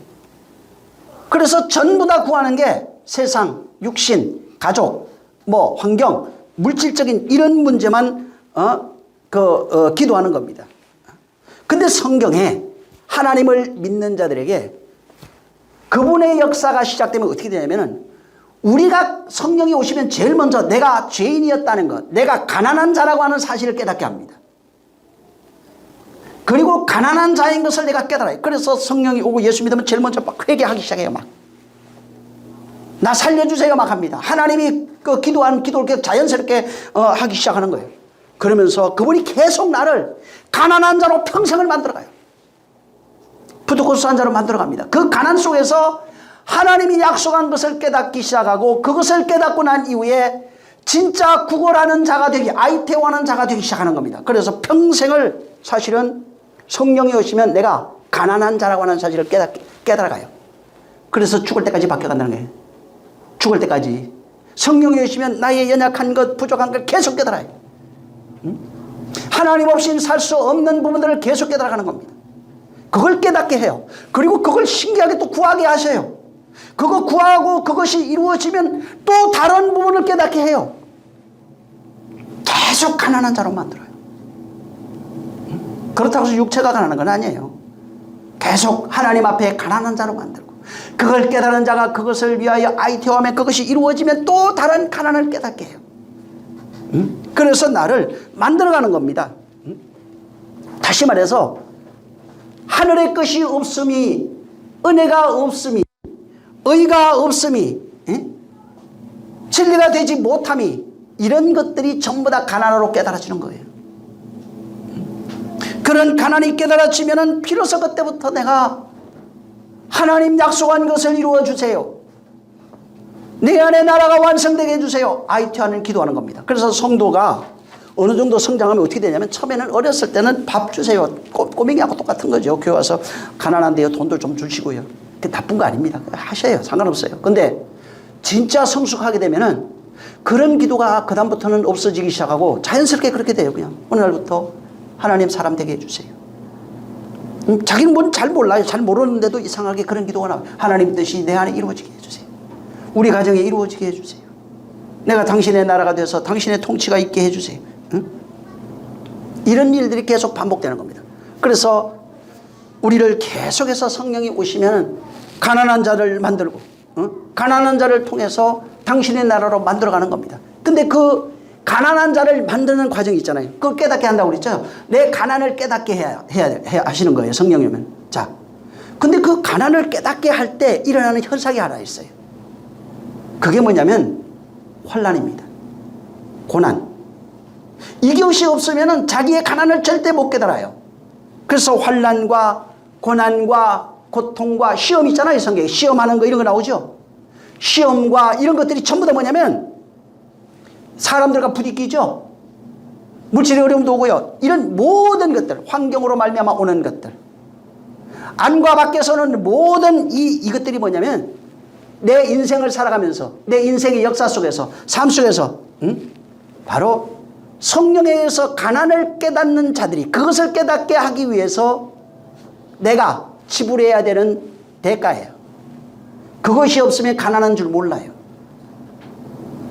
그래서 전부 다 구하는 게 세상, 육신, 가족, 뭐 환경, 물질적인 이런 문제만 기도하는 겁니다. 근데 성경에 하나님을 믿는 자들에게 그분의 역사가 시작되면 어떻게 되냐면은 우리가 성령이 오시면 제일 먼저 내가 죄인이었다는 것, 내가 가난한 자라고 하는 사실을 깨닫게 합니다. 그리고 가난한 자인 것을 내가 깨달아요. 그래서 성령이 오고 예수 믿으면 제일 먼저 막 회개하기 시작해요. 막 나 살려주세요 막 합니다. 하나님이 그 기도한 기도를 자연스럽게 하기 시작하는 거예요. 그러면서 그분이 계속 나를 가난한 자로 평생을 만들어가요. 부득고수한 자로 만들어갑니다. 그 가난 속에서 하나님이 약속한 것을 깨닫기 시작하고, 그것을 깨닫고 난 이후에 진짜 구걸하는 자가 되기, 아이테오하는 자가 되기 시작하는 겁니다. 그래서 평생을 사실은 성령이 오시면 내가 가난한 자라고 하는 사실을 깨달아가요. 그래서 죽을 때까지 바뀌어간다는 거예요. 죽을 때까지 성령이 오시면 나의 연약한 것, 부족한 걸 계속 깨달아요. 하나님 없이는 살 수 없는 부분들을 계속 깨달아가는 겁니다. 그걸 깨닫게 해요. 그리고 그걸 신기하게 또 구하게 하셔요. 그거 구하고 그것이 이루어지면 또 다른 부분을 깨닫게 해요. 계속 가난한 자로 만들어요. 그렇다고 해서 육체가 가난한 건 아니에요. 계속 하나님 앞에 가난한 자로 만들고, 그걸 깨달은 자가 그것을 위하여 아이테오하면 그것이 이루어지면 또 다른 가난을 깨닫게 해요. 그래서 나를 만들어가는 겁니다. 다시 말해서 하늘의 것이 없음이, 은혜가 없음이, 의가 없음이, 진리가 되지 못함이, 이런 것들이 전부 다 가난으로 깨달아지는 거예요. 그런 가난이 깨달아지면은 비로소 그때부터 내가 하나님 약속한 것을 이루어 주세요, 내 안에 나라가 완성되게 해주세요, 아이테오하는 기도하는 겁니다. 그래서 성도가 어느 정도 성장하면 어떻게 되냐면, 처음에는 어렸을 때는 밥 주세요, 꼬맹이하고 똑같은 거죠. 교회 와서 가난한데요, 돈도 좀 주시고요. 그게 나쁜 거 아닙니다. 하셔요, 상관없어요. 근데 진짜 성숙하게 되면은 그런 기도가 그 다음부터는 없어지기 시작하고, 자연스럽게 그렇게 돼요. 그냥 어느 날부터 하나님 사람 되게 해주세요. 자기는 뭔 잘 몰라요. 잘 모르는데도 이상하게 그런 기도가 나와요. 하나님 뜻이 내 안에 이루어지게 해주세요, 우리 가정에 이루어지게 해주세요, 내가 당신의 나라가 돼서 당신의 통치가 있게 해주세요. 이런 일들이 계속 반복되는 겁니다. 그래서 우리를 계속해서 성령이 오시면 가난한 자를 만들고, 가난한 자를 통해서 당신의 나라로 만들어가는 겁니다. 근데 그 가난한 자를 만드는 과정이 있잖아요. 그걸 깨닫게 한다고 그랬죠. 내 가난을 깨닫게 해야 하시는 거예요, 성령이면. 자, 근데 그 가난을 깨닫게 할 때 일어나는 현상이 하나 있어요. 그게 뭐냐면 환난입니다. 고난. 이것이 없으면 자기의 가난을 절대 못 깨달아요. 그래서 환난과 고난과 고통과 시험 있잖아요. 성경에 시험하는 거 이런 거 나오죠. 시험과 이런 것들이 전부 다 뭐냐면 사람들과 부딪히죠. 물질의 어려움도 오고요. 이런 모든 것들, 환경으로 말미암아 오는 것들, 안과 밖에서는 모든 이것들이 뭐냐면 내 인생을 살아가면서, 내 인생의 역사 속에서, 삶 속에서 바로 성령에 의해서 가난을 깨닫는 자들이, 그것을 깨닫게 하기 위해서 내가 지불해야 되는 대가예요. 그것이 없으면 가난한 줄 몰라요.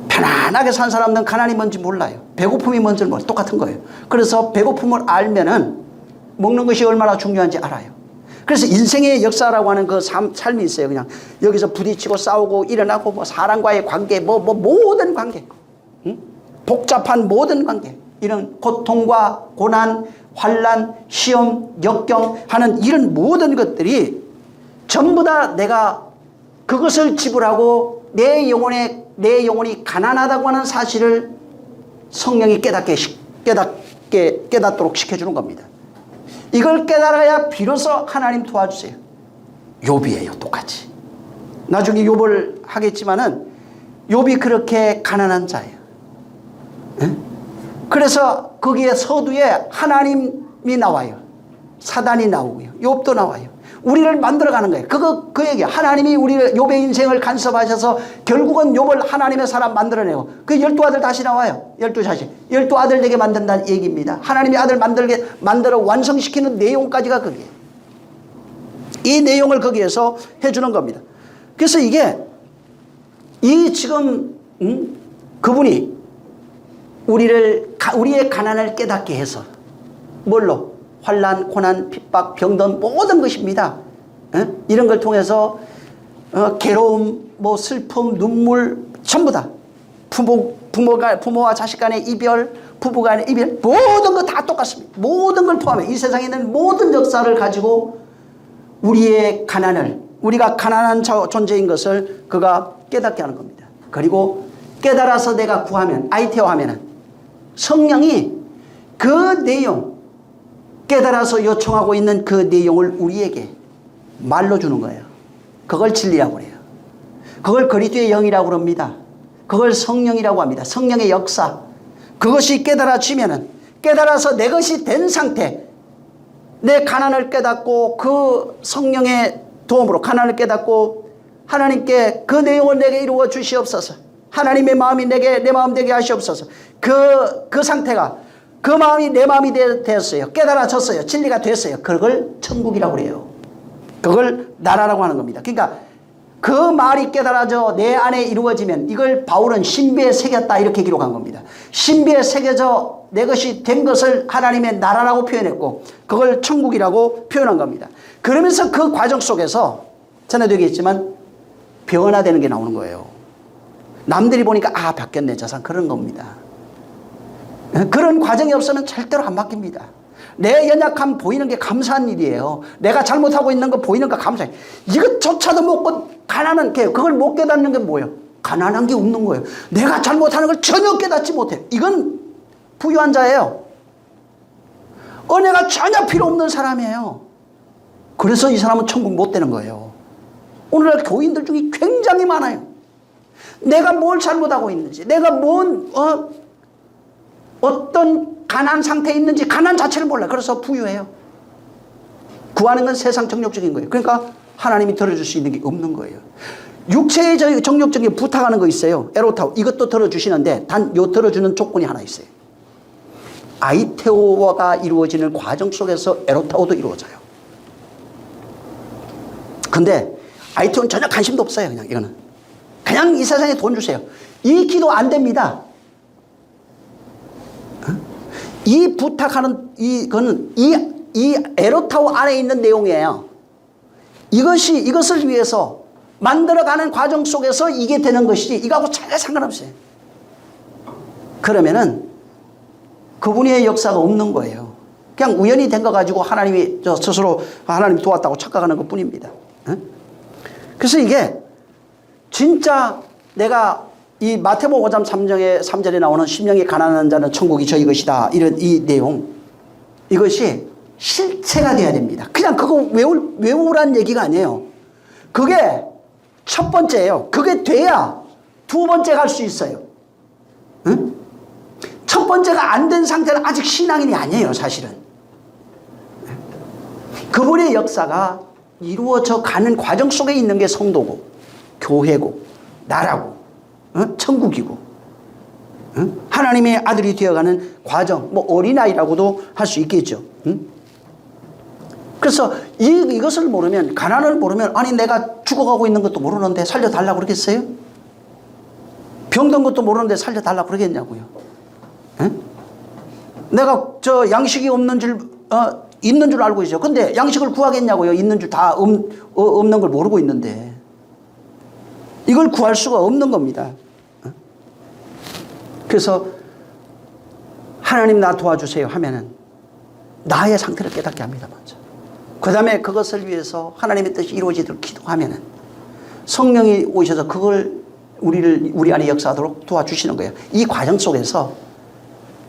편안하게 산 사람들은 가난이 뭔지 몰라요. 배고픔이 뭔지 몰라요. 똑같은 거예요. 그래서 배고픔을 알면은 먹는 것이 얼마나 중요한지 알아요. 그래서 인생의 역사라고 하는 그 삶이 있어요. 그냥 여기서 부딪히고 싸우고 일어나고, 뭐 사람과의 관계, 모든 관계, 복잡한 모든 관계, 이런 고통과 고난, 환난, 시험, 역경 하는 이런 모든 것들이 전부 다 내가 그것을 지불하고 내 영혼이 가난하다고 하는 사실을 성령이 깨닫도록 시켜주는 겁니다. 이걸 깨달아야 비로소 하나님 도와주세요. 욥이에요, 똑같이. 나중에 욥을 하겠지만은 욥이 그렇게 가난한 자예요. 그래서 거기에 서두에 하나님이 나와요. 사단이 나오고요. 욥도 나와요. 우리를 만들어가는 거예요. 그 얘기야. 하나님이 욥의 인생을 간섭하셔서 결국은 욥을 하나님의 사람 만들어내고, 그 12아들 다시 나와요. 12자식. 12아들 되게 만든다는 얘기입니다. 하나님이 아들 만들어 완성시키는 내용까지가 거기에요. 이 내용을 거기에서 해주는 겁니다. 그래서 지금 그분이 우리의 가난을 깨닫게 해서 뭘로? 환난, 고난, 핍박, 병든 모든 것입니다. 이런 걸 통해서 괴로움, 슬픔, 눈물 전부 다 부모와 자식 간의 이별, 부부간의 이별, 모든 거 다 똑같습니다. 모든 걸 포함해 이 세상에 있는 모든 역사를 가지고 우리의 가난을, 우리가 가난한 존재인 것을 그가 깨닫게 하는 겁니다. 그리고 깨달아서 내가 구하면, 아이테오하면은 성령이 그 내용, 깨달아서 요청하고 있는 그 내용을 우리에게 말로 주는 거예요. 그걸 진리라고 그래요. 그걸 그리스도의 영이라고 그럽니다. 그걸 성령이라고 합니다. 성령의 역사. 그것이 깨달아지면은, 깨달아서 내 것이 된 상태, 내 가난을 깨닫고 그 성령의 도움으로 가난을 깨닫고 하나님께 그 내용을 내게 이루어 주시옵소서. 하나님의 마음이 내게 내 마음 되게 하시옵소서. 그 상태가 그 마음이 내 마음이 되었어요. 깨달아졌어요. 진리가 됐어요. 그걸 천국이라고 그래요. 그걸 나라라고 하는 겁니다. 그러니까 그 말이 깨달아져 내 안에 이루어지면 이걸 바울은 신비에 새겼다 이렇게 기록한 겁니다. 신비에 새겨져 내 것이 된 것을 하나님의 나라라고 표현했고 그걸 천국이라고 표현한 겁니다. 그러면서 그 과정 속에서 전에도 얘기했지만 변화되는 게 나오는 거예요. 남들이 보니까 아 바뀌었네 저상 그런 겁니다. 그런 과정이 없으면 절대로 안 바뀝니다. 내 연약함 보이는 게 감사한 일이에요. 내가 잘못하고 있는 거 보이는 거 감사해. 이것조차도 못 가난한 게 그걸 못 깨닫는 게 뭐예요? 가난한 게 없는 거예요. 내가 잘못하는 걸 전혀 깨닫지 못해요. 이건 부유한 자예요. 은혜가 전혀 필요 없는 사람이에요. 그래서 이 사람은 천국 못 되는 거예요. 오늘날 교인들 중에 굉장히 많아요. 내가 뭘 잘못하고 있는지, 내가 어떤 가난 상태에 있는지 가난 자체를 몰라요. 그래서 부유해요. 구하는 건 세상 정욕적인 거예요. 그러니까 하나님이 들어줄 수 있는 게 없는 거예요. 육체의 정욕적인 부탁하는 거 있어요. 에로타오 이것도 들어주시는데 단 요 들어주는 조건이 하나 있어요. 아이테오가 이루어지는 과정 속에서 에로타오도 이루어져요. 근데 아이테오는 전혀 관심도 없어요. 그냥 이거는 그냥 이 세상에 돈 주세요. 이 기도 안 됩니다. 이 부탁하는 이거는 이 에로타오 안에 있는 내용이에요. 이것을 위해서 만들어가는 과정 속에서 이게 되는 것이지 이거하고 전혀 상관없어요. 그러면은 그분의 역사가 없는 거예요. 그냥 우연히 된 거 가지고 하나님이 스스로 하나님 도왔다고 착각하는 것 뿐입니다. 그래서 이게 진짜 내가 이 마태복음 5장 3절에 나오는 심령이 가난한 자는 천국이 저희 것이다. 이런 이 내용 이것이 실체가 돼야 됩니다. 그냥 그거 외우라는 얘기가 아니에요. 그게 첫 번째예요. 그게 돼야 두 번째 갈 수 있어요. 응? 첫 번째가 안 된 상태는 아직 신앙인이 아니에요. 사실은. 그분의 역사가 이루어져 가는 과정 속에 있는 게 성도고 교회고 나라고 천국이고 하나님의 아들이 되어가는 과정, 뭐 어린아이라고도 할 수 있겠죠. 그래서 이것을 모르면, 가난을 모르면 아니 내가 죽어가고 있는 것도 모르는데 살려달라고 그러겠어요? 병든 것도 모르는데 살려달라고 그러겠냐고요. 내가 양식이 없는 줄 있는 줄 알고 있어요. 근데 양식을 구하겠냐고요. 있는 줄 다 없는 걸 모르고 있는데 이걸 구할 수가 없는 겁니다. 그래서 하나님 나 도와주세요 하면은 나의 상태를 깨닫게 합니다. 먼저. 그 다음에 그것을 위해서 하나님의 뜻이 이루어지도록 기도하면은 성령이 오셔서 그걸 우리 안에 역사하도록 도와주시는 거예요. 이 과정 속에서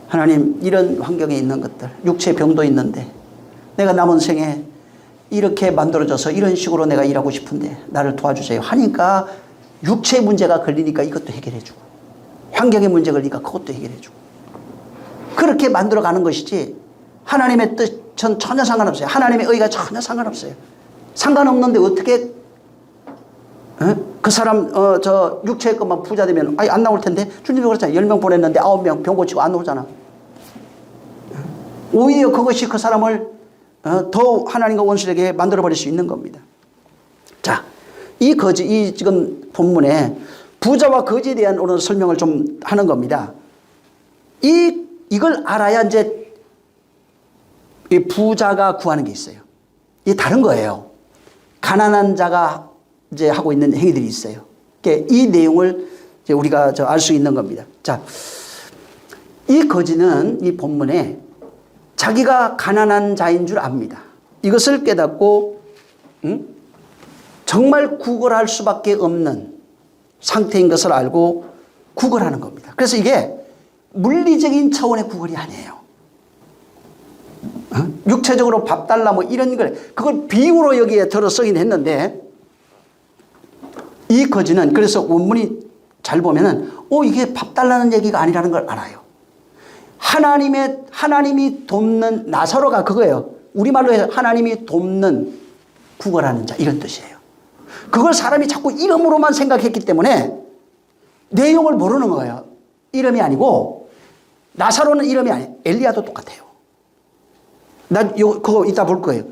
하나님 이런 환경에 있는 것들, 육체 병도 있는데 내가 남은 생에 이렇게 만들어져서 이런 식으로 내가 일하고 싶은데 나를 도와주세요 하니까 육체 문제가 걸리니까 이것도 해결해주고 환경의 문제 걸리니까 그것도 해결해주고 그렇게 만들어가는 것이지 하나님의 뜻은 전혀 상관없어요. 하나님의 의가 전혀 상관없어요. 상관없는데 어떻게 그 사람 저 육체의 것만 부자 되면 안 나올 텐데 주님도 그렇잖아요. 10명 보냈는데 9명 병 고치고 안 오잖아. 오히려 그것이 그 사람을 더 하나님과 원수에게 만들어버릴 수 있는 겁니다. 자, 이 지금 본문에 부자와 거지에 대한 오늘 설명을 좀 하는 겁니다. 이걸 알아야 이제 이 부자가 구하는 게 있어요. 이게 다른 거예요. 가난한 자가 이제 하고 있는 행위들이 있어요. 이 내용을 이제 우리가 알 수 있는 겁니다. 자, 이 거지는 이 본문에 자기가 가난한 자인 줄 압니다. 이것을 깨닫고 정말 구걸할 수밖에 없는 상태인 것을 알고 구걸하는 겁니다. 그래서 이게 물리적인 차원의 구걸이 아니에요. 육체적으로 밥 달라 뭐 이런 걸 그걸 비유로 여기에 들어 쓰긴 했는데 이 거지는 그래서 원문이 잘 보면은 이게 밥 달라는 얘기가 아니라는 걸 알아요. 하나님이 돕는 나사로가 그거예요. 우리말로 해서 하나님이 돕는 구걸하는 자 이런 뜻이에요. 그걸 사람이 자꾸 이름으로만 생각했기 때문에 내용을 모르는 거예요. 이름이 아니고 나사로는 이름이 아니에요. 엘리야도 똑같아요. 그거 이따 볼 거예요.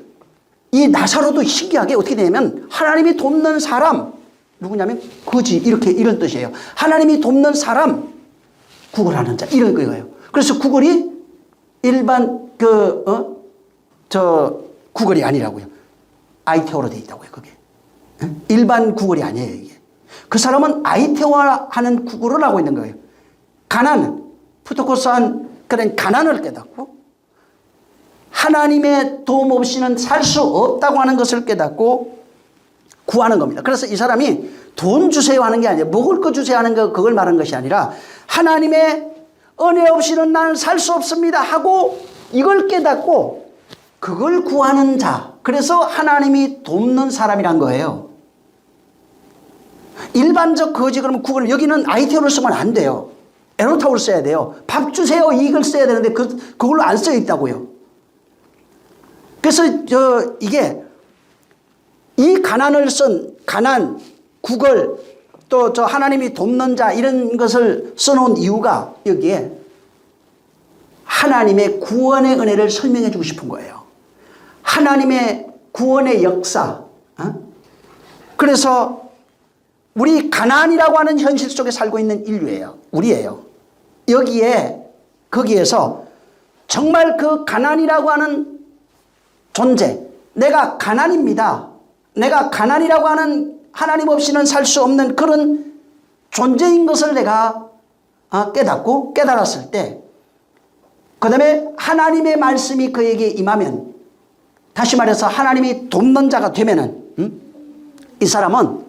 이 나사로도 신기하게 어떻게 되냐면 하나님이 돕는 사람 누구냐면 거지 이런 뜻이에요. 하나님이 돕는 사람 구걸하는 자 이런 거예요. 그래서 구걸이 일반 구걸이 아니라고요. 아이테오로 되어 있다고요. 그게 일반 구걸이 아니에요. 이게 그 사람은 아이테오하는 구걸을 하고 있는 거예요. 가난 푸토코스한 그런 가난을 깨닫고 하나님의 도움 없이는 살 수 없다고 하는 것을 깨닫고 구하는 겁니다. 그래서 이 사람이 돈 주세요 하는 게 아니에요. 먹을 거 주세요 하는 거 그걸 말하는 것이 아니라 하나님의 은혜 없이는 나는 살 수 없습니다 하고 이걸 깨닫고 그걸 구하는 자. 그래서 하나님이 돕는 사람이란 거예요. 일반적 거지 그러면 구걸 여기는 아이테오를 쓰면 안 돼요. 에노타우를 써야 돼요. 밥 주세요 이걸 써야 되는데 그걸로 안 써 있다고요. 그래서 이게 이 가난을 쓴 가난, 구걸 또 하나님이 돕는 자 이런 것을 써놓은 이유가 여기에 하나님의 구원의 은혜를 설명해 주고 싶은 거예요. 하나님의 구원의 역사. 그래서 우리 가난이라고 하는 현실 속에 살고 있는 인류예요. 우리예요. 거기에서 정말 그 가난이라고 하는 존재, 내가 가난입니다. 내가 가난이라고 하는 하나님 없이는 살 수 없는 그런 존재인 것을 내가 깨닫고 깨달았을 때 그 다음에 하나님의 말씀이 그에게 임하면 다시 말해서 하나님이 돕는 자가 되면은 이 사람은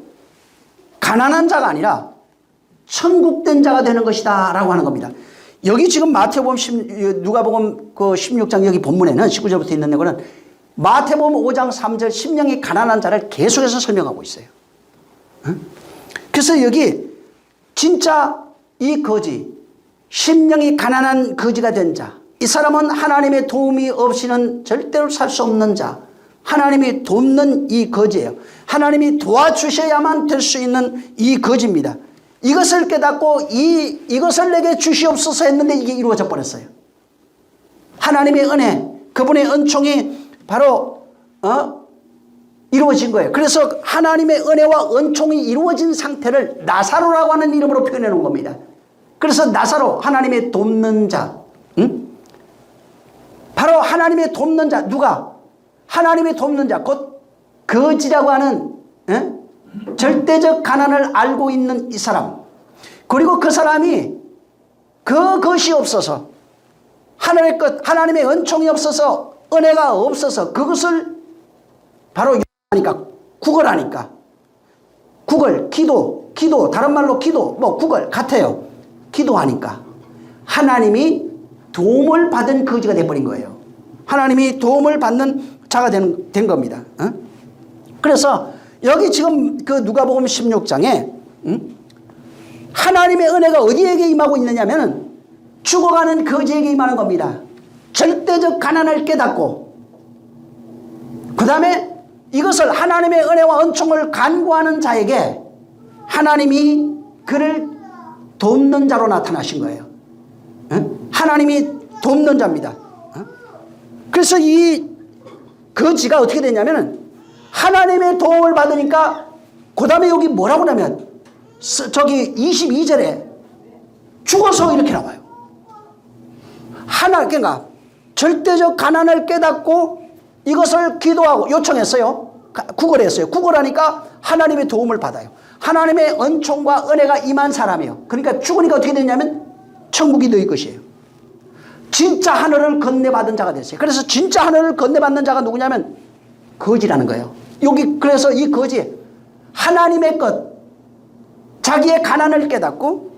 가난한 자가 아니라 천국된 자가 되는 것이다 라고 하는 겁니다. 여기 지금 마태복음 누가복음 그 16장 여기 본문에는 19절부터 있는 거는 마태복음 5장 3절 심령이 가난한 자를 계속해서 설명하고 있어요. 그래서 여기 진짜 이 거지 심령이 가난한 거지가 된 자, 이 사람은 하나님의 도움이 없이는 절대로 살 수 없는 자, 하나님이 돕는 이 거지예요. 하나님이 도와주셔야만 될 수 있는 이 거지입니다. 이것을 깨닫고 이것을 내게 주시옵소서 했는데 이게 이루어져 버렸어요. 하나님의 은혜, 그분의 은총이 바로 이루어진 거예요. 그래서 하나님의 은혜와 은총이 이루어진 상태를 나사로라고 하는 이름으로 표현해 놓은 겁니다. 그래서 나사로, 하나님의 돕는 자. 바로 하나님의 돕는 자. 누가? 하나님의 돕는 자. 곧 거지라고 하는 절대적 가난을 알고 있는 이 사람. 그리고 그 사람이 그것이 없어서 하나님의 은총이 없어서 은혜가 없어서 그것을 바로 하니까 구걸하니까 구걸, 기도 다른 말로 기도 구걸 같아요. 기도하니까 하나님이 도움을 받은 거지가 돼버린 거예요. 하나님이 도움을 받는 자가 된 겁니다. 그래서 여기 지금 그 누가복음 16장에 하나님의 은혜가 어디에게 임하고 있느냐면 죽어가는 거지에게 임하는 겁니다. 절대적 가난을 깨닫고 그 다음에 이것을 하나님의 은혜와 은총을 간구하는 자에게 하나님이 그를 돕는 자로 나타나신 거예요. 하나님이 돕는 자입니다. 그래서 이 거지가 어떻게 되냐면 하나님의 도움을 받으니까 그 다음에 여기 뭐라고 하냐면 저기 22절에 죽어서 이렇게 나와요. 그러니까 절대적 가난을 깨닫고 이것을 기도하고 요청했어요. 구걸했어요. 구걸하니까 하나님의 도움을 받아요. 하나님의 은총과 은혜가 임한 사람이에요. 그러니까 죽으니까 어떻게 되냐면 천국이 너희 것이에요. 진짜 하늘을 건네받은 자가 됐어요. 그래서 진짜 하늘을 건네받는 자가 누구냐면 거지라는 거예요. 여기 그래서 이 거지 하나님의 것, 자기의 가난을 깨닫고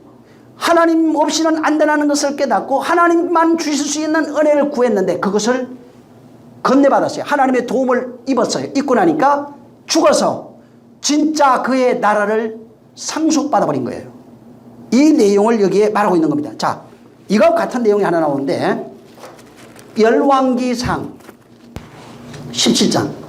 하나님 없이는 안 되는 것을 깨닫고 하나님만 주실 수 있는 은혜를 구했는데 그것을 건네받았어요. 하나님의 도움을 입었어요. 입고 나니까 죽어서 진짜 그의 나라를 상속받아버린 거예요. 이 내용을 여기에 말하고 있는 겁니다. 자, 이거 같은 내용이 하나 나오는데 열왕기상 17장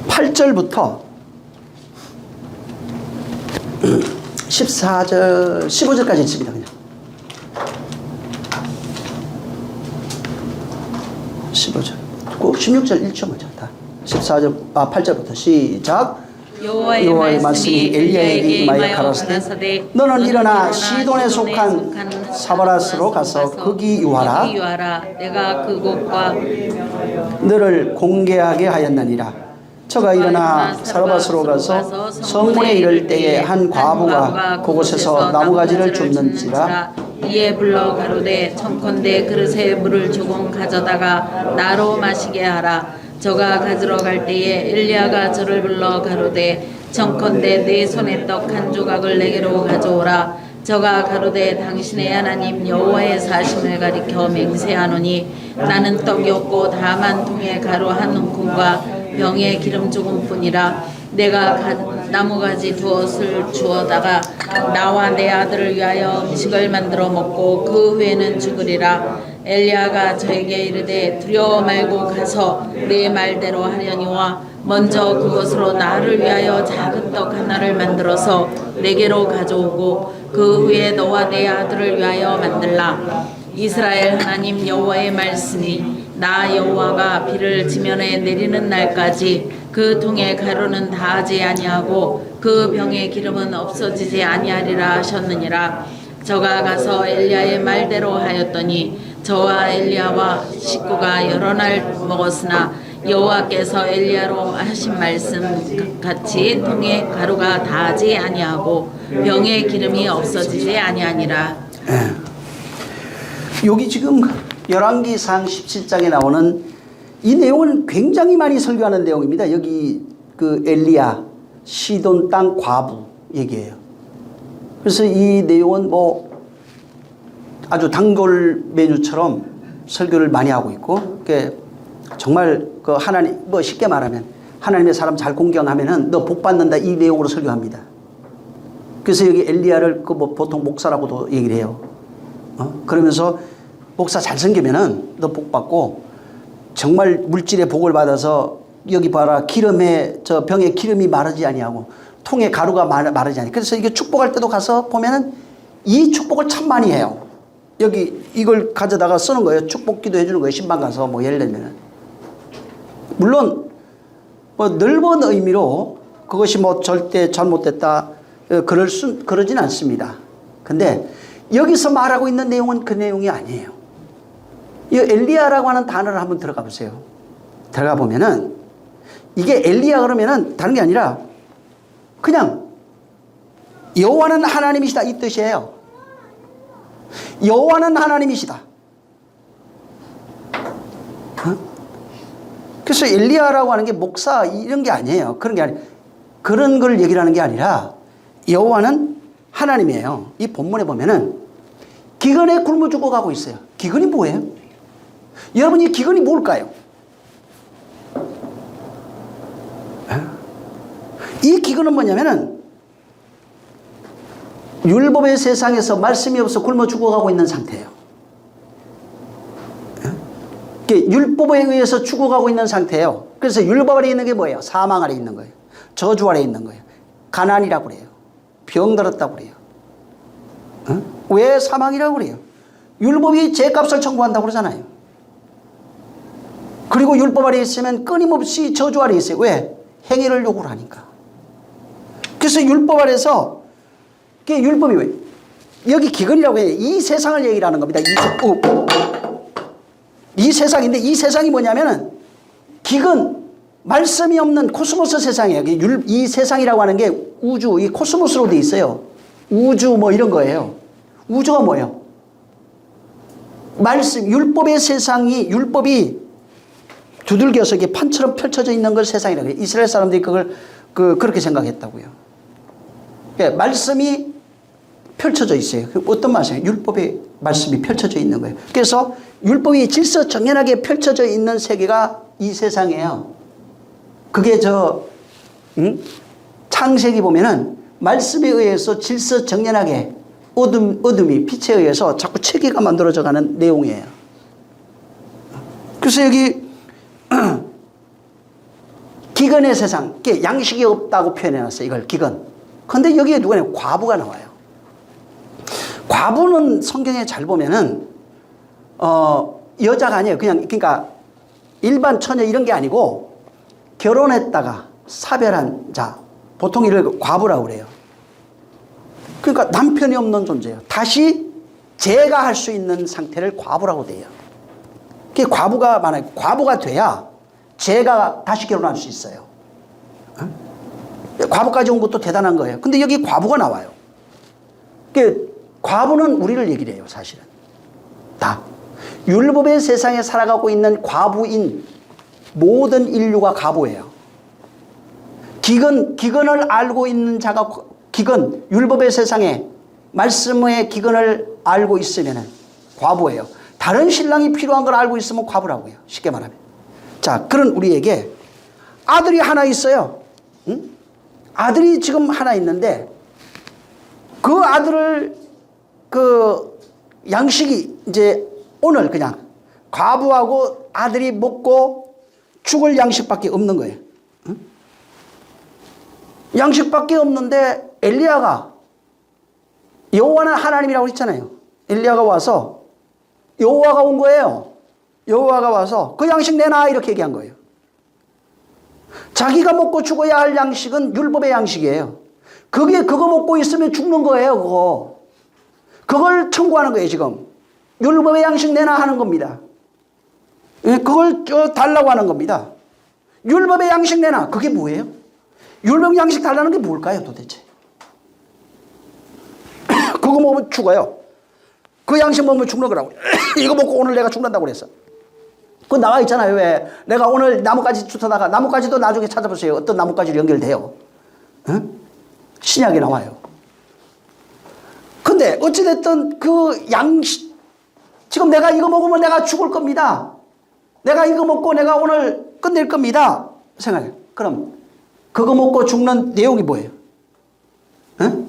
8절부터 14절 15절까지 있습니다. 그냥 15절, 16절 1절 먼저 다 8절부터 시작. 여호와의 말씀이 엘리야에게 임하여 가라사대 너는 일어나 시돈에 속한 사바라스로 가서 거기 유하라. 내가 그곳과 너를 공개하게 하였느니라. 저가 일어나 사르밧으로 가서 성문에 이를 때에 한 과부가 그곳에서 나무가지를 줍는지라. 이에 불러 가로되 청컨대 그릇에 물을 조금 가져다가 나로 마시게 하라. 저가 가지러 갈 때에 엘리야가 저를 불러 가로되 청컨대 내 손에 떡 한 조각을 내게로 가져오라. 저가 가로되 당신의 하나님 여호와의 사심을 가리켜 맹세하노니 나는 떡이 없고 다만 통에 가루 한 움큼과 병에 기름 조금뿐이라. 내가 나무가지 두엇을 주어다가 나와 내 아들을 위하여 음식을 만들어 먹고 그 후에는 죽으리라. 엘리야가 저에게 이르되 두려워 말고 가서 내 말대로 하려니와 먼저 그것으로 나를 위하여 작은 떡 하나를 만들어서 내게로 가져오고 그 후에 너와 내 아들을 위하여 만들라. 이스라엘 하나님 여호와의 말씀이 나 여호와가 비를 지면에 내리는 날까지 그 통에 가루는 다하지 아니하고 그 병의 기름은 없어지지 아니하리라 하셨느니라. 저가 가서 엘리야의 말대로 하였더니 저와 엘리야와 식구가 여러 날 먹었으나 여호와께서 엘리야로 하신 말씀 같이 통에 가루가 다하지 아니하고 병의 기름이 없어지지 아니하니라. 여기 지금 열왕기상 17장에 나오는 이 내용은 굉장히 많이 설교하는 내용입니다. 여기 그 엘리야 시돈 땅 과부 얘기예요. 그래서 이 내용은 뭐 아주 단골 메뉴처럼 설교를 많이 하고 있고, 정말 그 하나님 뭐 쉽게 말하면 하나님의 사람 잘 공경하면은 너 복 받는다 이 내용으로 설교합니다. 그래서 여기 엘리야를 그 뭐 보통 목사라고도 얘기를 해요. 그러면서 목사 잘 섬기면은 너 복 받고 정말 물질의 복을 받아서 여기 봐라 기름에 저 병에 기름이 마르지 아니하고 통에 가루가 마르지 아니. 그래서 이게 축복할 때도 가서 보면은 이 축복을 참 많이 해요. 여기 이걸 가져다가 쓰는 거예요. 축복기도 해주는 거예요. 신방 가서 뭐 예를 들면은 물론 뭐 넓은 의미로 그것이 뭐 절대 잘못됐다 그러진 않습니다. 근데 여기서 말하고 있는 내용은 그 내용이 아니에요. 이 엘리야라고 하는 단어를 한번 들어가 보세요. 들어가 보면은 이게 엘리야 그러면은 다른 게 아니라 그냥 여호와는 하나님이시다 이 뜻이에요. 여호와는 하나님이시다. 그래서 엘리야라고 하는 게 목사 이런 게 아니에요. 그런 게 아니에요. 그런 걸 얘기를 하는 게 아니라 여호와는 하나님이에요. 이 본문에 보면은 기근에 굶어 죽어가고 있어요. 기근이 뭐예요? 여러분 이 기근이 뭘까요? 이 기근은 뭐냐면은 율법의 세상에서 말씀이 없어 굶어 죽어가고 있는 상태예요. 율법에 의해서 죽어가고 있는 상태예요. 그래서 율법 아래 있는 게 뭐예요? 사망 아래 있는 거예요. 저주 아래 있는 거예요. 가난이라고 그래요. 병들었다고 그래요. 왜 사망이라고 그래요? 율법이 죄값을 청구한다고 그러잖아요. 그리고 율법 아래 있으면 끊임없이 저주 아래 있어요. 왜? 행위를 요구를 하니까. 그래서 율법 아래서 율법이 왜? 여기 기근이라고 해요. 이 세상을 얘기를 하는 겁니다. 이 세상인데 이 세상이 뭐냐면은 기근, 말씀이 없는 코스모스 세상이에요. 이 세상이라고 하는 게 우주, 이 코스모스로 돼 있어요. 우주 뭐 이런 거예요. 우주가 뭐예요? 말씀, 율법의 세상이, 율법이 두들겨서 이게 판처럼 펼쳐져 있는 걸 세상이라고 해요. 이스라엘 사람들이 그걸 그렇게 생각했다고요. 그러니까 말씀이 펼쳐져 있어요. 어떤 말씀이에요? 율법의 말씀이 펼쳐져 있는 거예요. 그래서 율법이 질서정연하게 펼쳐져 있는 세계가 이 세상이에요. 그게 창세기 보면은 말씀에 의해서 질서정연하게 어둠이 빛에 의해서 자꾸 체계가 만들어져 가는 내용이에요. 그래서 여기 기근의 세상, 양식이 없다고 표현해놨어요. 이걸 기근. 그런데 여기에 누가 나와요? 과부가 나와요. 과부는 성경에 잘 보면은 여자가 아니에요. 그러니까 일반 처녀 이런 게 아니고 결혼했다가 사별한 자, 보통 이를 과부라고 그래요. 그러니까 남편이 없는 존재예요. 다시 재가할 수 있는 상태를 과부라고 돼요. 그게 과부가 많아요. 과부가 돼야 재가 다시 결혼할 수 있어요. 과부까지 온 것도 대단한 거예요. 근데 여기 과부가 나와요. 과부는 우리를 얘기를 해요, 사실은. 다. 율법의 세상에 살아가고 있는 과부인 모든 인류가 과부예요. 기근을 알고 있는 자가 율법의 세상에 말씀의 기근을 알고 있으면 과부예요. 다른 신랑이 필요한 걸 알고 있으면 과부라고요. 쉽게 말하면. 자, 그런 우리에게 아들이 하나 있어요. 응? 아들이 지금 하나 있는데 그 아들을 양식이 이제 오늘 그냥 과부하고 아들이 먹고 죽을 양식밖에 없는 거예요. 응? 양식밖에 없는데 엘리야가, 여호와는 하나님이라고 했잖아요. 엘리야가 와서 여호와가 온 거예요. 여호와가 와서 그 양식 내놔 이렇게 얘기한 거예요. 자기가 먹고 죽어야 할 양식은 율법의 양식이에요. 그거 먹고 있으면 죽는 거예요. 그걸 청구하는 거예요. 지금 율법의 양식 내놔 하는 겁니다. 그걸 달라고 하는 겁니다. 율법의 양식 내놔. 그게 뭐예요? 율법 양식 달라는 게 뭘까요 도대체? 그거 먹으면 죽어요. 그 양식 먹으면 죽는 거라고. 이거 먹고 오늘 내가 죽는다고 그랬어. 그거 나와 있잖아요. 왜? 내가 오늘 나뭇가지 주워다가, 나뭇가지도 나중에 찾아보세요. 어떤 나뭇가지로 연결돼요. 응? 신약에 나와요. 근데 어찌됐든 그 양식, 지금 내가 이거 먹으면 내가 죽을 겁니다. 내가 이거 먹고 내가 오늘 끝낼 겁니다. 생각해요. 그럼 그거 먹고 죽는 내용이 뭐예요? 응?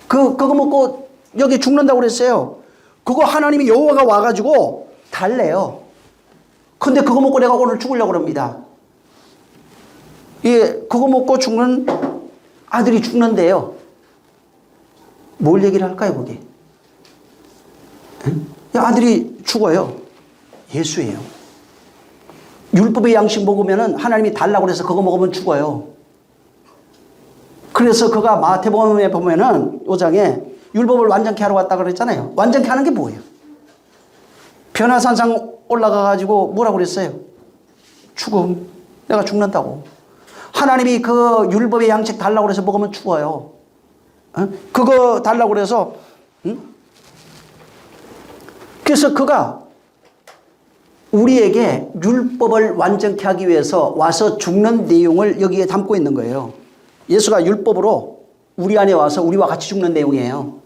그거 먹고 여기 죽는다고 그랬어요. 그거 하나님이 여호와가 와가지고 달래요. 근데 그거 먹고 내가 오늘 죽으려고 합니다. 예, 그거 먹고 죽는 아들이 죽는데요. 뭘 얘기를 할까요, 거기? 아들이 죽어요. 예수예요. 율법의 양식 먹으면은 하나님이 달라고 그래서 그거 먹으면 죽어요. 그래서 그가 마태복음에 보면은 5장에 율법을 완전케 하러 왔다 그랬잖아요. 완전케 하는 게 뭐예요? 변화산상 올라가가지고 뭐라고 그랬어요? 죽음. 내가 죽는다고. 하나님이 그 율법의 양식 달라고 그래서 먹으면 죽어요. 그거 달라고 그래서, 그래서 그가 우리에게 율법을 완전케 하기 위해서 와서 죽는 내용을 여기에 담고 있는 거예요. 예수가 율법으로 우리 안에 와서 우리와 같이 죽는 내용이에요.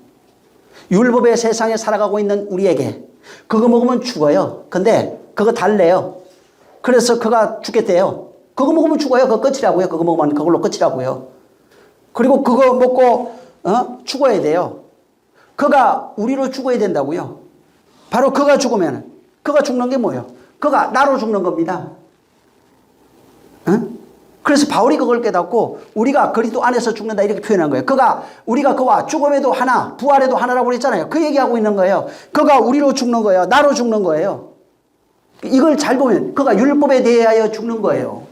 율법의 세상에 살아가고 있는 우리에게 그거 먹으면 죽어요. 근데 그거 달래요. 그래서 그가 죽겠대요. 그거 먹으면 죽어요. 그거 끝이라고요. 그거 먹으면 그걸로 끝이라고요. 그리고 그거 먹고 죽어야 돼요. 그가 우리로 죽어야 된다고요. 바로 그가 죽으면 그가 죽는 게 뭐예요? 그가 나로 죽는 겁니다. 그래서 바울이 그걸 깨닫고 우리가 그리스도 안에서 죽는다 이렇게 표현한 거예요. 우리가 그와 죽음에도 하나, 부활에도 하나라고 그랬잖아요. 그 얘기하고 있는 거예요. 그가 우리로 죽는 거예요. 나로 죽는 거예요. 이걸 잘 보면 그가 율법에 대하여 죽는 거예요.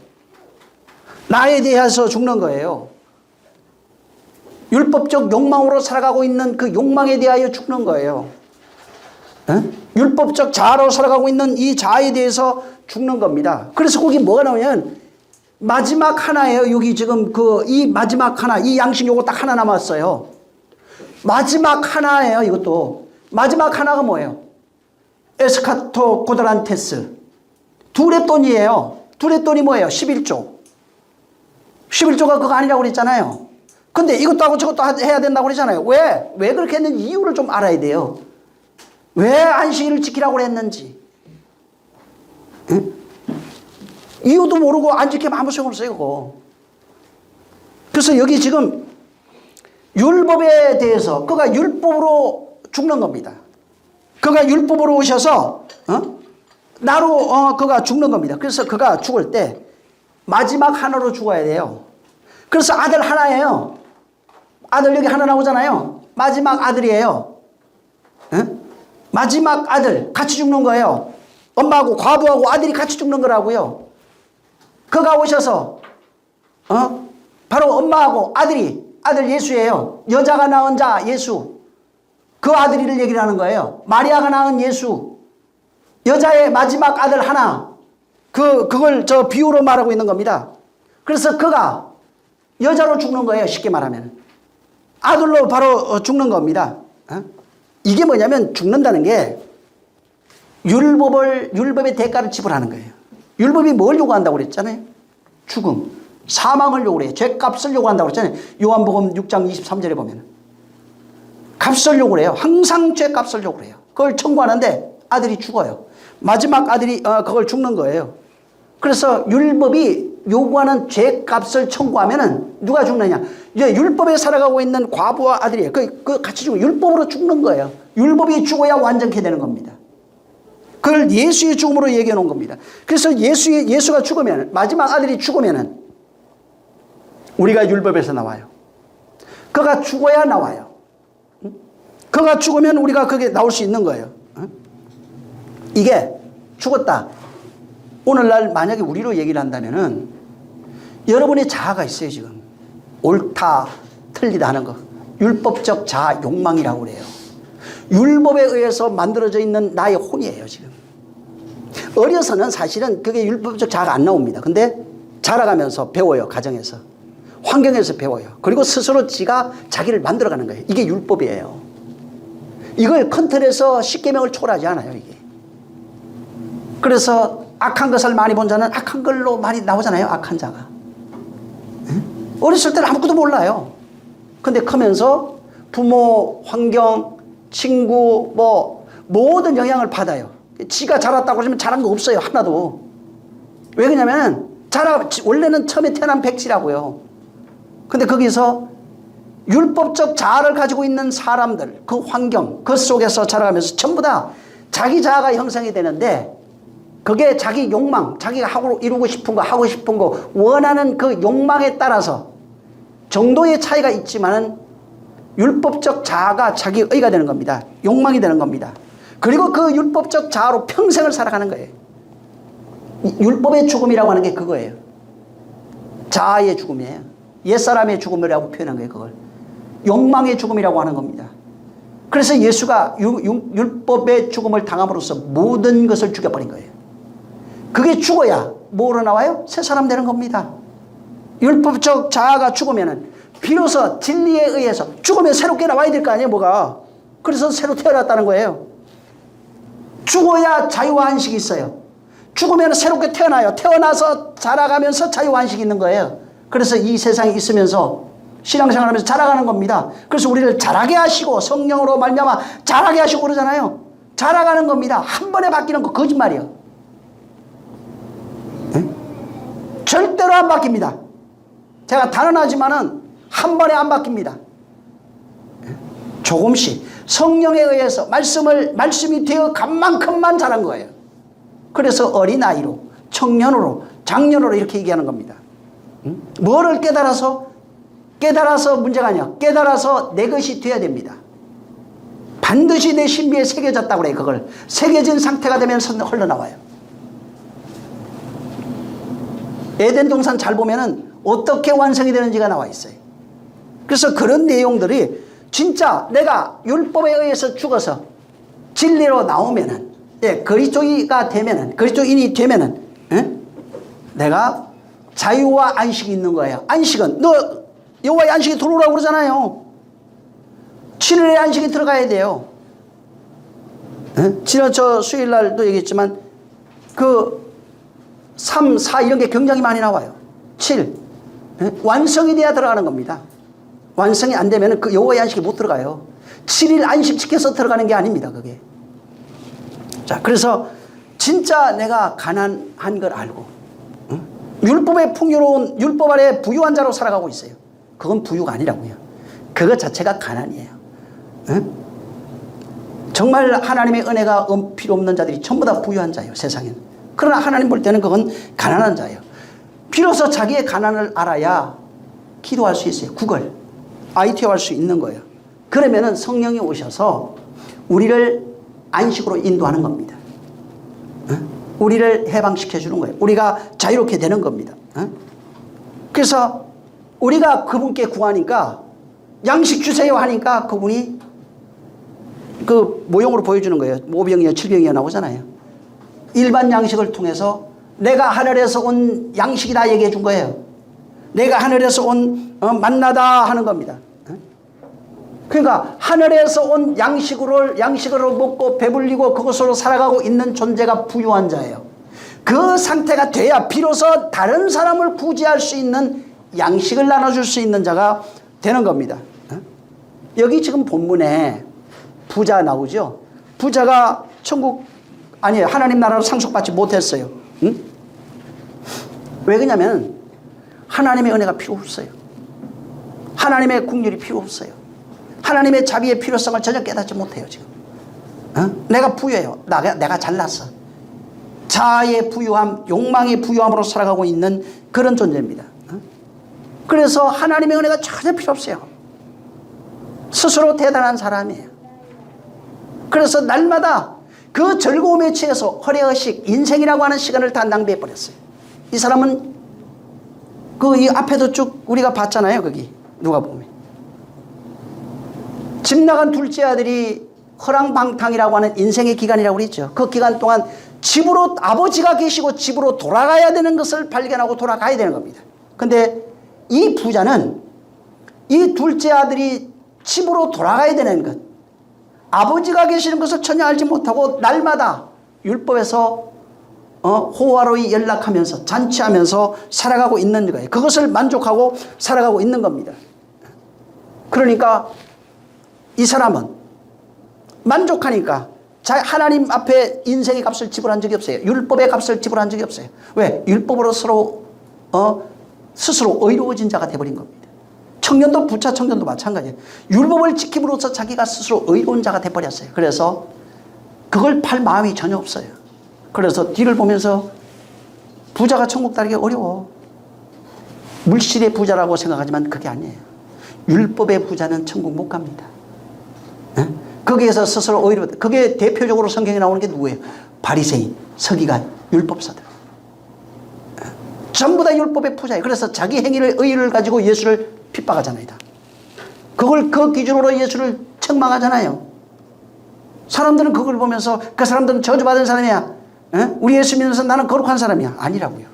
나에 대해서 죽는 거예요. 율법적 욕망으로 살아가고 있는 그 욕망에 대하여 죽는 거예요. 율법적 자아로 살아가고 있는 이 자아에 대해서 죽는 겁니다. 그래서 거기 뭐가 나오냐면 마지막 하나예요. 여기 지금 이 마지막 하나, 이 양식 요거 딱 하나 남았어요. 마지막 하나예요. 이것도 마지막 하나가 뭐예요? 에스카토 고드란테스. 둘의 돈이에요. 둘의 돈이 뭐예요? 11조. 11조가 그거 아니라고 그랬잖아요. 근데 이것도 하고 저것도 해야 된다고 그러잖아요. 왜 그렇게 했는지 이유를 좀 알아야 돼요. 왜 안식일을 지키라고 했는지. 응? 이유도 모르고 안 지키면 아무 소용 없어요, 그거. 그래서 여기 지금 율법에 대해서 그가 율법으로 죽는 겁니다. 그가 율법으로 오셔서 나로 그가 죽는 겁니다. 그래서 그가 죽을 때 마지막 하나로 죽어야 돼요. 그래서 아들 하나예요. 아들 여기 하나 나오잖아요. 마지막 아들이에요. 마지막 아들 같이 죽는 거예요. 엄마하고 과부하고 아들이 같이 죽는 거라고요. 그가 오셔서 바로 엄마하고 아들 예수예요. 여자가 낳은 자 예수. 그 아들이를 얘기를 하는 거예요. 마리아가 낳은 예수. 여자의 마지막 아들 하나. 그걸 저 비유로 말하고 있는 겁니다. 그래서 그가 여자로 죽는 거예요. 쉽게 말하면. 아들로 바로 죽는 겁니다. 이게 뭐냐면 죽는다는 게 율법의 대가를 지불하는 거예요. 율법이 뭘 요구한다고 그랬잖아요. 죽음, 사망을 요구해요. 죄값을 요구한다고 그랬잖아요. 요한복음 6장 23절에 보면 값을 요구해요. 항상 죄값을 요구해요. 그걸 청구하는데 아들이 죽어요. 마지막 아들이 그걸 죽는 거예요. 그래서 율법이 요구하는 죄값을 청구하면은 누가 죽느냐? 이제 율법에 살아가고 있는 과부와 아들이에요. 그 같이 죽고 율법으로 죽는 거예요. 율법이 죽어야 완전케 되는 겁니다. 그걸 예수의 죽음으로 얘기해 놓은 겁니다. 그래서 예수가 죽으면, 마지막 아들이 죽으면은 우리가 율법에서 나와요. 그가 죽어야 나와요. 그가 죽으면 우리가 그게 나올 수 있는 거예요. 이게 죽었다. 오늘날 만약에 우리로 얘기를 한다면은 여러분의 자아가 있어요, 지금. 옳다, 틀리다 하는 거. 율법적 자아 욕망이라고 그래요. 율법에 의해서 만들어져 있는 나의 혼이에요, 지금. 어려서는 사실은 그게 율법적 자아가 안 나옵니다. 근데 자라가면서 배워요, 가정에서. 환경에서 배워요. 그리고 스스로 지가 자기를 만들어가는 거예요. 이게 율법이에요. 이걸 컨트롤해서 십계명을 초월하지 않아요, 이게. 그래서 악한 것을 많이 본 자는 악한 걸로 많이 나오잖아요, 악한 자가. 어렸을 때는 아무것도 몰라요. 근데 크면서 부모, 환경, 친구, 모든 영향을 받아요. 지가 자랐다고 그러면 자란 거 없어요, 하나도. 왜 그러냐면, 원래는 처음에 태어난 백지라고요. 근데 거기서 율법적 자아를 가지고 있는 사람들, 그 환경, 그 속에서 자라가면서 전부 다 자기 자아가 형성이 되는데, 그게 자기 욕망, 자기가 이루고 싶은 거, 하고 싶은 거, 원하는 그 욕망에 따라서 정도의 차이가 있지만은 율법적 자아가 자기 의가 되는 겁니다. 욕망이 되는 겁니다. 그리고 그 율법적 자아로 평생을 살아가는 거예요. 율법의 죽음이라고 하는 게 그거예요. 자아의 죽음이에요. 옛사람의 죽음이라고 표현한 거예요, 그걸. 욕망의 죽음이라고 하는 겁니다. 그래서 예수가 율법의 죽음을 당함으로써 모든 것을 죽여버린 거예요. 그게 죽어야 뭐로 나와요? 새 사람 되는 겁니다. 율법적 자아가 죽으면은 비로소 진리에 의해서 죽으면 새롭게 나와야 될 거 아니에요, 뭐가. 그래서 새로 태어났다는 거예요. 죽어야 자유와 안식이 있어요. 죽으면 새롭게 태어나요. 태어나서 자라가면서 자유와 안식이 있는 거예요. 그래서 이 세상에 있으면서 신앙생활하면서 자라가는 겁니다. 그래서 우리를 자라게 하시고 성령으로 말미암아 자라게 하시고 그러잖아요. 자라가는 겁니다. 한 번에 바뀌는 거 거짓말이에요. 절대로 안 바뀝니다. 제가 단언하지만은 한 번에 안 바뀝니다. 조금씩 성령에 의해서 말씀이 되어 간 만큼만 자란 거예요. 그래서 어린아이로, 청년으로, 장년으로 이렇게 얘기하는 겁니다. 뭐를 깨달아서 문제가 아니야. 깨달아서 내 것이 되어야 됩니다. 반드시 내 신비에 새겨졌다고 그래요. 그걸 새겨진 상태가 되면 흘러나와요. 에덴 동산 잘 보면은 어떻게 완성이 되는지가 나와 있어요. 그래서 그런 내용들이 진짜 내가 율법에 의해서 죽어서 진리로 나오면은, 그리스도인이 되면은, 내가 자유와 안식이 있는 거예요. 안식은, 너 여호와의 안식이 들어오라고 그러잖아요. 7일의 안식이 들어가야 돼요. 지난 수요일 날도 얘기했지만, 3, 4 이런 게 굉장히 많이 나와요. 7. 완성이 돼야 들어가는 겁니다. 완성이 안 되면 그 여호와의 안식이 못 들어가요. 7일 안식 지켜서 들어가는 게 아닙니다, 그게. 자, 그래서 진짜 내가 가난한 걸 알고, 율법의 풍요로운, 율법 아래 부유한 자로 살아가고 있어요. 그건 부유가 아니라고요. 그것 자체가 가난이에요. 정말 하나님의 은혜가 필요 없는 자들이 전부 다 부유한 자예요, 세상에는. 그러나 하나님 볼 때는 그건 가난한 자예요. 비로소 자기의 가난을 알아야 기도할 수 있어요. 구걸, IT할 수 있는 거예요. 그러면은 성령이 오셔서 우리를 안식으로 인도하는 겁니다. 우리를 해방시켜 주는 거예요. 우리가 자유롭게 되는 겁니다. 그래서 우리가 그분께 구하니까, 양식 주세요 하니까 그분이 그 모형으로 보여주는 거예요. 5병이요 7병이요 나오잖아요. 일반 양식을 통해서 내가 하늘에서 온 양식이다 얘기해 준 거예요. 내가 하늘에서 온 만나다 하는 겁니다. 그러니까 하늘에서 온 양식으로 먹고 배불리고 그것으로 살아가고 있는 존재가 부유한 자예요. 그 상태가 돼야 비로소 다른 사람을 구제할 수 있는 양식을 나눠줄 수 있는 자가 되는 겁니다. 여기 지금 본문에 부자 나오죠. 부자가 하나님 나라로 상속받지 못했어요. 왜 그러냐면 하나님의 은혜가 필요 없어요. 하나님의 국률이 필요 없어요. 하나님의 자비의 필요성을 전혀 깨닫지 못해요, 지금. 내가 부유해요. 내가 잘났어. 자아의 부유함, 욕망의 부유함으로 살아가고 있는 그런 존재입니다. 그래서 하나님의 은혜가 전혀 필요 없어요. 스스로 대단한 사람이에요. 그래서 날마다 그 즐거움에 취해서 허례의식, 인생이라고 하는 시간을 다 낭비해버렸어요. 이 사람은 이 앞에도 쭉 우리가 봤잖아요, 거기. 누가 보면. 집 나간 둘째 아들이 허랑방탕이라고 하는 인생의 기간이라고 그랬죠. 그 기간 동안 집으로, 아버지가 계시고 집으로 돌아가야 되는 것을 발견하고 돌아가야 되는 겁니다. 근데 이 부자는 이 둘째 아들이 집으로 돌아가야 되는 것, 아버지가 계시는 것을 전혀 알지 못하고 날마다 율법에서 호화로이 연락하면서 잔치하면서 살아가고 있는 거예요. 그것을 만족하고 살아가고 있는 겁니다. 그러니까 이 사람은 만족하니까 하나님 앞에 인생의 값을 지불한 적이 없어요. 율법의 값을 지불한 적이 없어요. 왜? 율법으로 스스로 의로워진 자가 되어버린 겁니다. 청년도, 부차 청년도 마찬가지예요. 율법을 지킴으로써 자기가 스스로 의로운 자가 되어버렸어요. 그래서 그걸 팔 마음이 전혀 없어요. 그래서 뒤를 보면서 부자가 천국 가기 어려워. 물질의 부자라고 생각하지만 그게 아니에요. 율법의 부자는 천국 못 갑니다. 거기에서 스스로 의로, 그게 대표적으로 성경에 나오는 게 누구예요? 바리새인, 서기관, 율법사들. 전부 다 율법의 부자예요. 그래서 자기 행위를, 의를 가지고 예수를 핍박하잖아요. 그 기준으로 예수를 책망하잖아요. 사람들은 그걸 보면서 그 사람들은 저주받은 사람이야. 우리 예수 믿으면서 나는 거룩한 사람이야. 아니라고요.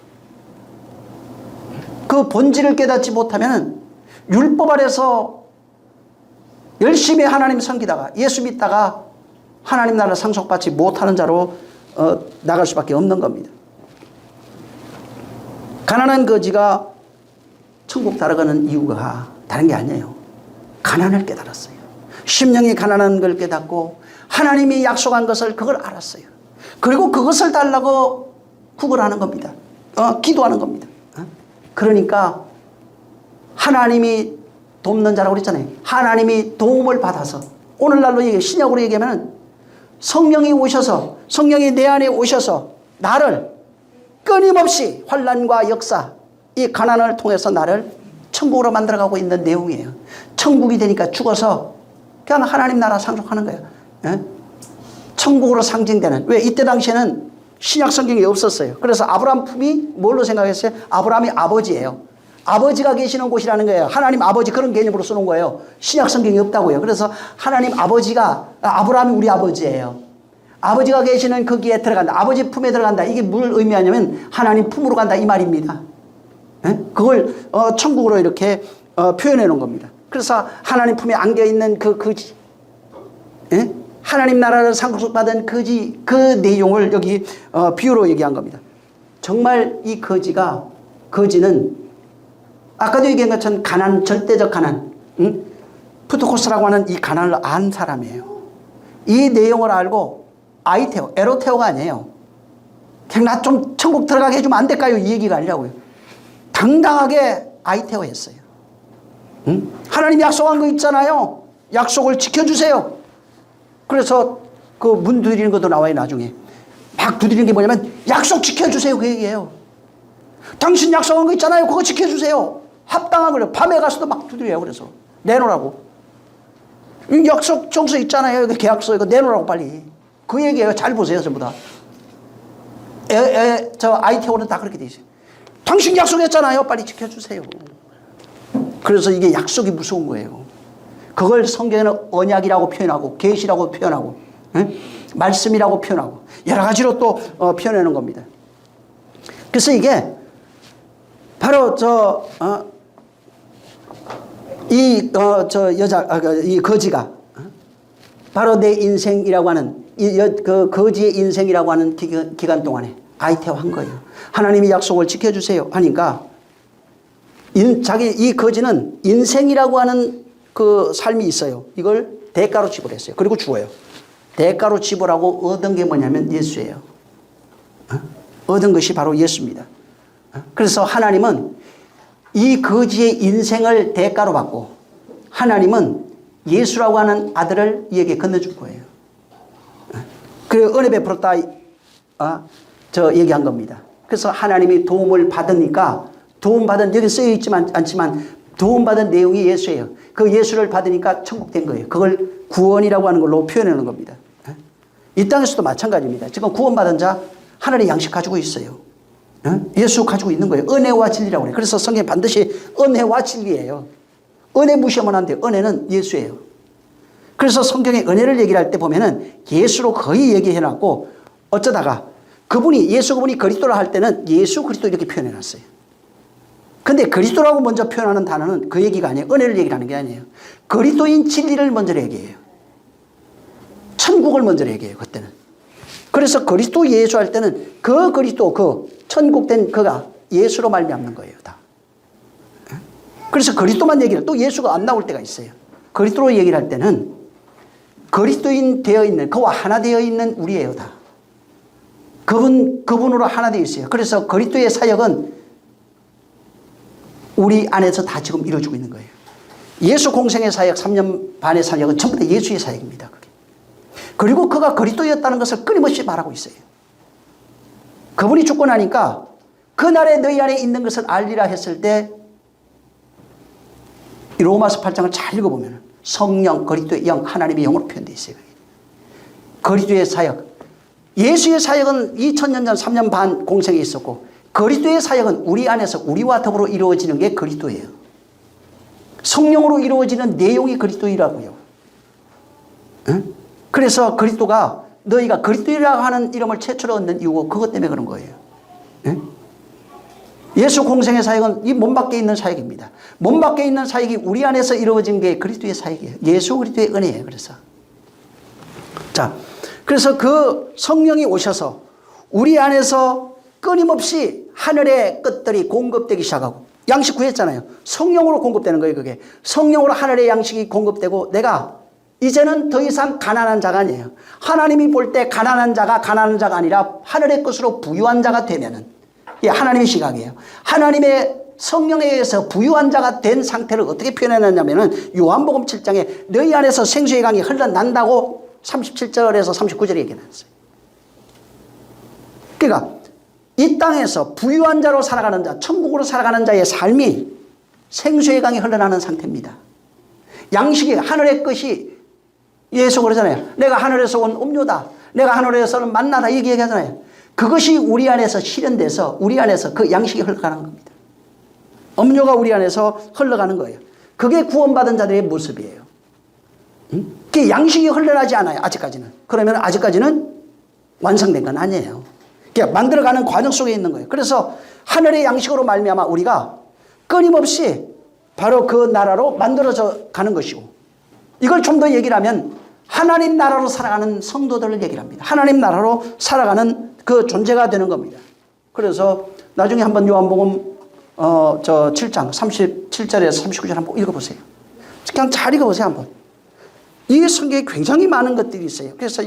그 본질을 깨닫지 못하면 율법 아래서 열심히 하나님 섬기다가 예수 믿다가 하나님 나라 상속받지 못하는 자로 나갈 수밖에 없는 겁니다. 가난한 거지가 천국 따라가는 이유가 다른 게 아니에요. 가난을 깨달았어요. 심령이 가난한 걸 깨닫고 하나님이 약속한 것을 그걸 알았어요. 그리고 그것을 달라고 구걸하는 겁니다. 기도하는 겁니다. 그러니까 하나님이 돕는 자라고 그랬잖아요. 하나님이 도움을 받아서 오늘날로 신약으로 얘기하면 성령이 오셔서, 성령이 내 안에 오셔서 나를 끊임없이 환난과 역사, 이 가난을 통해서 나를 천국으로 만들어가고 있는 내용이에요. 천국이 되니까 죽어서 그냥 하나님 나라 상속하는 거예요. 천국으로 상징되는. 왜? 이때 당시에는 신약 성경이 없었어요. 그래서 아브라함 품이 뭘로 생각했어요? 아브라함이 아버지예요. 아버지가 계시는 곳이라는 거예요. 하나님 아버지, 그런 개념으로 쓰는 거예요. 신약 성경이 없다고요. 그래서 하나님 아버지가, 아브라함이 우리 아버지예요. 아버지가 계시는 거기에 들어간다. 아버지 품에 들어간다. 이게 뭘 의미하냐면 하나님 품으로 간다 이 말입니다. 예? 그걸 천국으로 이렇게 표현해 놓은 겁니다. 그래서 하나님 품에 안겨있는 그 거지, 예? 하나님 나라를 상속받은 거지, 그 내용을 여기 비유로 얘기한 겁니다. 정말 이 거지는 아까도 얘기한 것처럼 가난, 절대적 가난, 응? 푸토코스라고 하는 이 가난을 안 사람이에요. 이 내용을 알고 아이테오, 에로테오가 아니에요. 그냥 나 좀 천국 들어가게 해주면 안 될까요? 이 얘기가 아니라고요. 당당하게 아이테오 했어요. 응? 하나님 약속한 거 있잖아요. 약속을 지켜주세요. 그래서 그 문 두드리는 것도 나와요. 나중에 막 두드리는 게 뭐냐면 약속 지켜주세요 그 얘기예요. 당신 약속한 거 있잖아요. 그거 지켜주세요. 합당한 거예요. 밤에 가서도 막 두드려요. 그래서 내놓으라고. 약속 정서 있잖아요. 계약서 이거 내놓으라고 빨리. 그 얘기예요. 잘 보세요. 전부 다. 저 아이테오는 다 그렇게 돼 있어요. 당신 약속했잖아요. 빨리 지켜주세요. 그래서 이게 약속이 무서운 거예요. 그걸 성경에는 언약이라고 표현하고 계시라고 표현하고, 응? 말씀이라고 표현하고 여러 가지로 또 표현하는 겁니다. 그래서 이게 바로 이 거지가 바로 내 인생이라고 하는 그 거지의 인생이라고 하는 기간 동안에 아이테오 한 거예요. 하나님이 약속을 지켜주세요 하니까 이 거지는 인생이라고 하는 그 삶이 있어요. 이걸 대가로 지불했어요. 그리고 죽어요. 대가로 지불하고 얻은 게 뭐냐면 예수예요. 얻은 것이 바로 예수입니다. 그래서 하나님은 이 거지의 인생을 대가로 받고 하나님은 예수라고 하는 아들을 이에게 건네줄 거예요. 그래서 은혜 베풀었다 저 얘기한 겁니다. 그래서 하나님이 도움을 받으니까 도움받은 여기 쓰여 있지만 않지만 도움받은 내용이 예수예요. 그 예수를 받으니까 천국 된 거예요. 그걸 구원이라고 하는 걸로 표현하는 겁니다. 이 땅에서도 마찬가지입니다. 지금 구원받은 자 하늘의 양식 가지고 있어요. 예수 가지고 있는 거예요. 은혜와 진리라고 해요. 그래서 성경에 반드시 은혜와 진리예요. 은혜 무시하면 안 돼요. 은혜는 예수예요. 그래서 성경에 은혜를 얘기를 할 때 보면은 예수로 거의 얘기해놨고 어쩌다가 예수 그분이 그리스도라 할 때는 예수 그리스도 이렇게 표현해놨어요. 근데 그리스도라고 먼저 표현하는 단어는 그 얘기가 아니에요. 은혜를 얘기하는 게 아니에요. 그리스도인 진리를 먼저 얘기해요. 천국을 먼저 얘기해요. 그때는. 그래서 그리스도 예수 할 때는 그 그리스도 그 천국된 그가 예수로 말미암는 거예요. 다. 그래서 그리스도만 얘기를 또 예수가 안 나올 때가 있어요. 그리스도로 얘기를 할 때는 그리스도인 되어 있는 그와 하나 되어 있는 우리예요. 다. 그분으로 하나 되어 있어요. 그래서 그리스도의 사역은 우리 안에서 다 지금 이루어지고 있는 거예요. 예수 공생의 사역 3년 반의 사역은 전부 다 예수의 사역입니다. 그게. 그리고 그가 그리스도였다는 것을 끊임없이 말하고 있어요. 그분이 죽고 나니까 그날에 너희 안에 있는 것을 알리라 했을 때 이 로마서 8장을 잘 읽어보면 성령, 그리스도의 영, 하나님의 영으로 표현되어 있어요. 그리스도의 사역. 예수의 사역은 2000년 전 3년 반 공생에 있었고 그리스도의 사역은 우리 안에서 우리와 더불어 이루어지는 게 그리스도예요. 성령으로 이루어지는 내용이 그리스도이라고요. 응? 그래서 그리스도가 너희가 그리스도이라고 하는 이름을 최초로 얻는 이유가 그것 때문에 그런 거예요. 응? 예수 공생의 사역은 이 몸 밖에 있는 사역입니다. 몸 밖에 있는 사역이 우리 안에서 이루어진 게 그리스도의 사역이에요. 예수 그리스도의 은혜예요. 그래서 그 성령이 오셔서 우리 안에서 끊임없이 하늘의 것들이 공급되기 시작하고 양식 구했잖아요. 성령으로 공급되는 거예요. 그게 성령으로 하늘의 양식이 공급되고 내가 이제는 더 이상 가난한 자가 아니에요. 하나님이 볼 때 가난한 자가 아니라 하늘의 것으로 부유한 자가 되면은 이게 하나님의 시각이에요. 하나님의 성령에 의해서 부유한 자가 된 상태를 어떻게 표현해놨냐면은 요한복음 7장에 너희 안에서 생수의 강이 흘러난다고 37절에서 39절에 얘기해놨어요. 그러니까 이 땅에서 부유한 자로 살아가는 자, 천국으로 살아가는 자의 삶이 생수의 강이 흘러나는 상태입니다. 양식이 하늘의 것이 예수 그러잖아요. 내가 하늘에서 온 음료다. 내가 하늘에서는 만나다. 이렇게 얘기하잖아요. 그것이 우리 안에서 실현돼서 우리 안에서 그 양식이 흘러가는 겁니다. 음료가 우리 안에서 흘러가는 거예요. 그게 구원받은 자들의 모습이에요. 그게 양식이 흘러나지 않아요. 아직까지는. 그러면 아직까지는 완성된 건 아니에요. 그냥 만들어가는 과정 속에 있는 거예요. 그래서 하늘의 양식으로 말미암아 우리가 끊임없이 바로 그 나라로 만들어져 가는 것이고, 이걸 좀 더 얘기를 하면 하나님 나라로 살아가는 성도들을 얘기를 합니다. 하나님 나라로 살아가는 그 존재가 되는 겁니다. 그래서 나중에 한번 요한복음 7장 37절에서 39절 한번 읽어보세요. 그냥 잘 읽어보세요 한번. 이 성경에 굉장히 많은 것들이 있어요. 그래서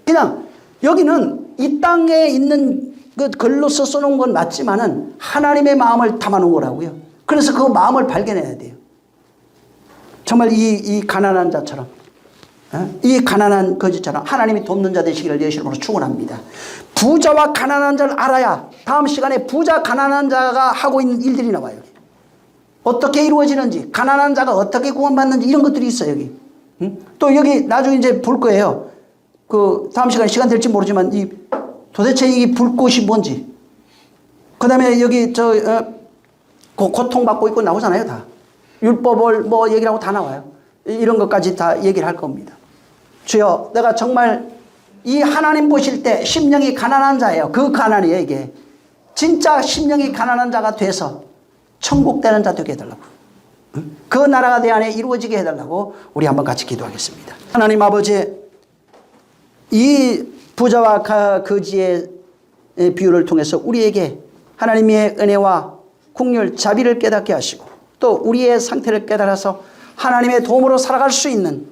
그냥 여기는 이 땅에 있는 그 글로서 써놓은 건 맞지만은 하나님의 마음을 담아놓은 거라고요. 그래서 그 마음을 발견해야 돼요. 정말 이 가난한 자처럼, 이 가난한 거지처럼 하나님이 돕는 자 되시기를 예수 이름으로 축원합니다. 부자와 가난한 자를 알아야 다음 시간에 부자 가난한 자가 하고 있는 일들이 나와요. 어떻게 이루어지는지, 가난한 자가 어떻게 구원받는지 이런 것들이 있어요 여기. 또 여기 나중에 이제 볼 거예요. 그 다음 시간에 시간 될지 모르지만 도대체 이 불꽃이 뭔지, 그 다음에 여기 고통받고 있고 나오잖아요. 다 율법을 뭐 얘기를 하고 다 나와요. 이런 것까지 다 얘기를 할 겁니다. 주여, 내가 정말 이 하나님 보실 때 심령이 가난한 자예요. 그 가난이에요 이게. 진짜 심령이 가난한 자가 돼서 천국 되는 자 되게 해달라고, 그 나라가 내 안에 이루어지게 해달라고 우리 한번 같이 기도하겠습니다. 하나님 아버지, 이 부자와 거지의 비유를 통해서 우리에게 하나님의 은혜와 긍휼, 자비를 깨닫게 하시고, 또 우리의 상태를 깨달아서 하나님의 도움으로 살아갈 수 있는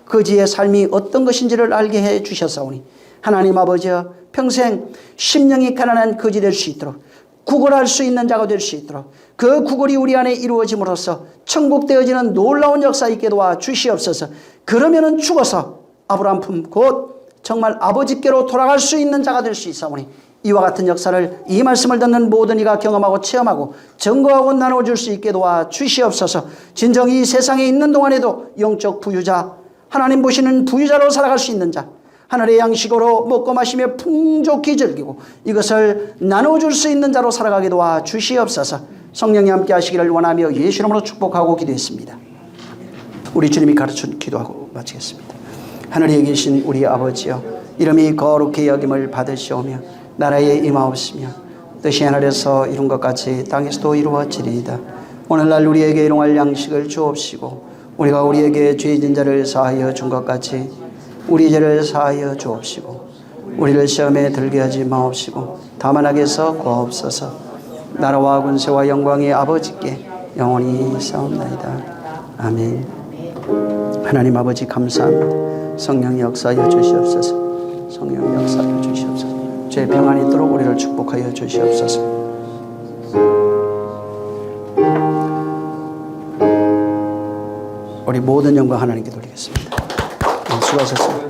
거지의 삶이 어떤 것인지를 알게 해 주셨사오니, 하나님 아버지여, 평생 심령이 가난한 거지 될 수 있도록, 구걸할 수 있는 자가 될 수 있도록, 그 구걸이 우리 안에 이루어짐으로써 천국 되어지는 놀라운 역사 있게 도와 주시옵소서. 그러면은 죽어서 아브라함 품 곧 정말 아버지께로 돌아갈 수 있는 자가 될 수 있사오니, 이와 같은 역사를 이 말씀을 듣는 모든 이가 경험하고 체험하고 증거하고 나눠줄 수 있게 도와 주시옵소서. 진정 이 세상에 있는 동안에도 영적 부유자, 하나님 보시는 부유자로 살아갈 수 있는 자, 하늘의 양식으로 먹고 마시며 풍족히 즐기고 이것을 나눠줄 수 있는 자로 살아가게 도와 주시옵소서. 성령이 함께 하시기를 원하며 예수 이름으로 축복하고 기도했습니다. 우리 주님이 가르쳐 기도하고 마치겠습니다. 하늘에 계신 우리 아버지여, 이름이 거룩히 여김을 받으시오며 나라에 임하옵시며 뜻이 하늘에서 이룬 것 같이 땅에서도 이루어지리이다. 오늘날 우리에게 일용할 양식을 주옵시고, 우리가 우리에게 죄 진 자를 사하여 준 것 같이 우리 죄를 사하여 주옵시고, 우리를 시험에 들게 하지 마옵시고 다만 악에서 구하옵소서. 나라와 군세와 영광이 아버지께 영원히 있사옵나이다. 아멘. 하나님 아버지 감사합니다. 성령 역사하여 주시옵소서. 성령 역사하여 주시옵소서. 죄 평안이 있도록 우리를 축복하여 주시옵소서. 우리 모든 영광 하나님께 돌리겠습니다. 수고하셨습니다.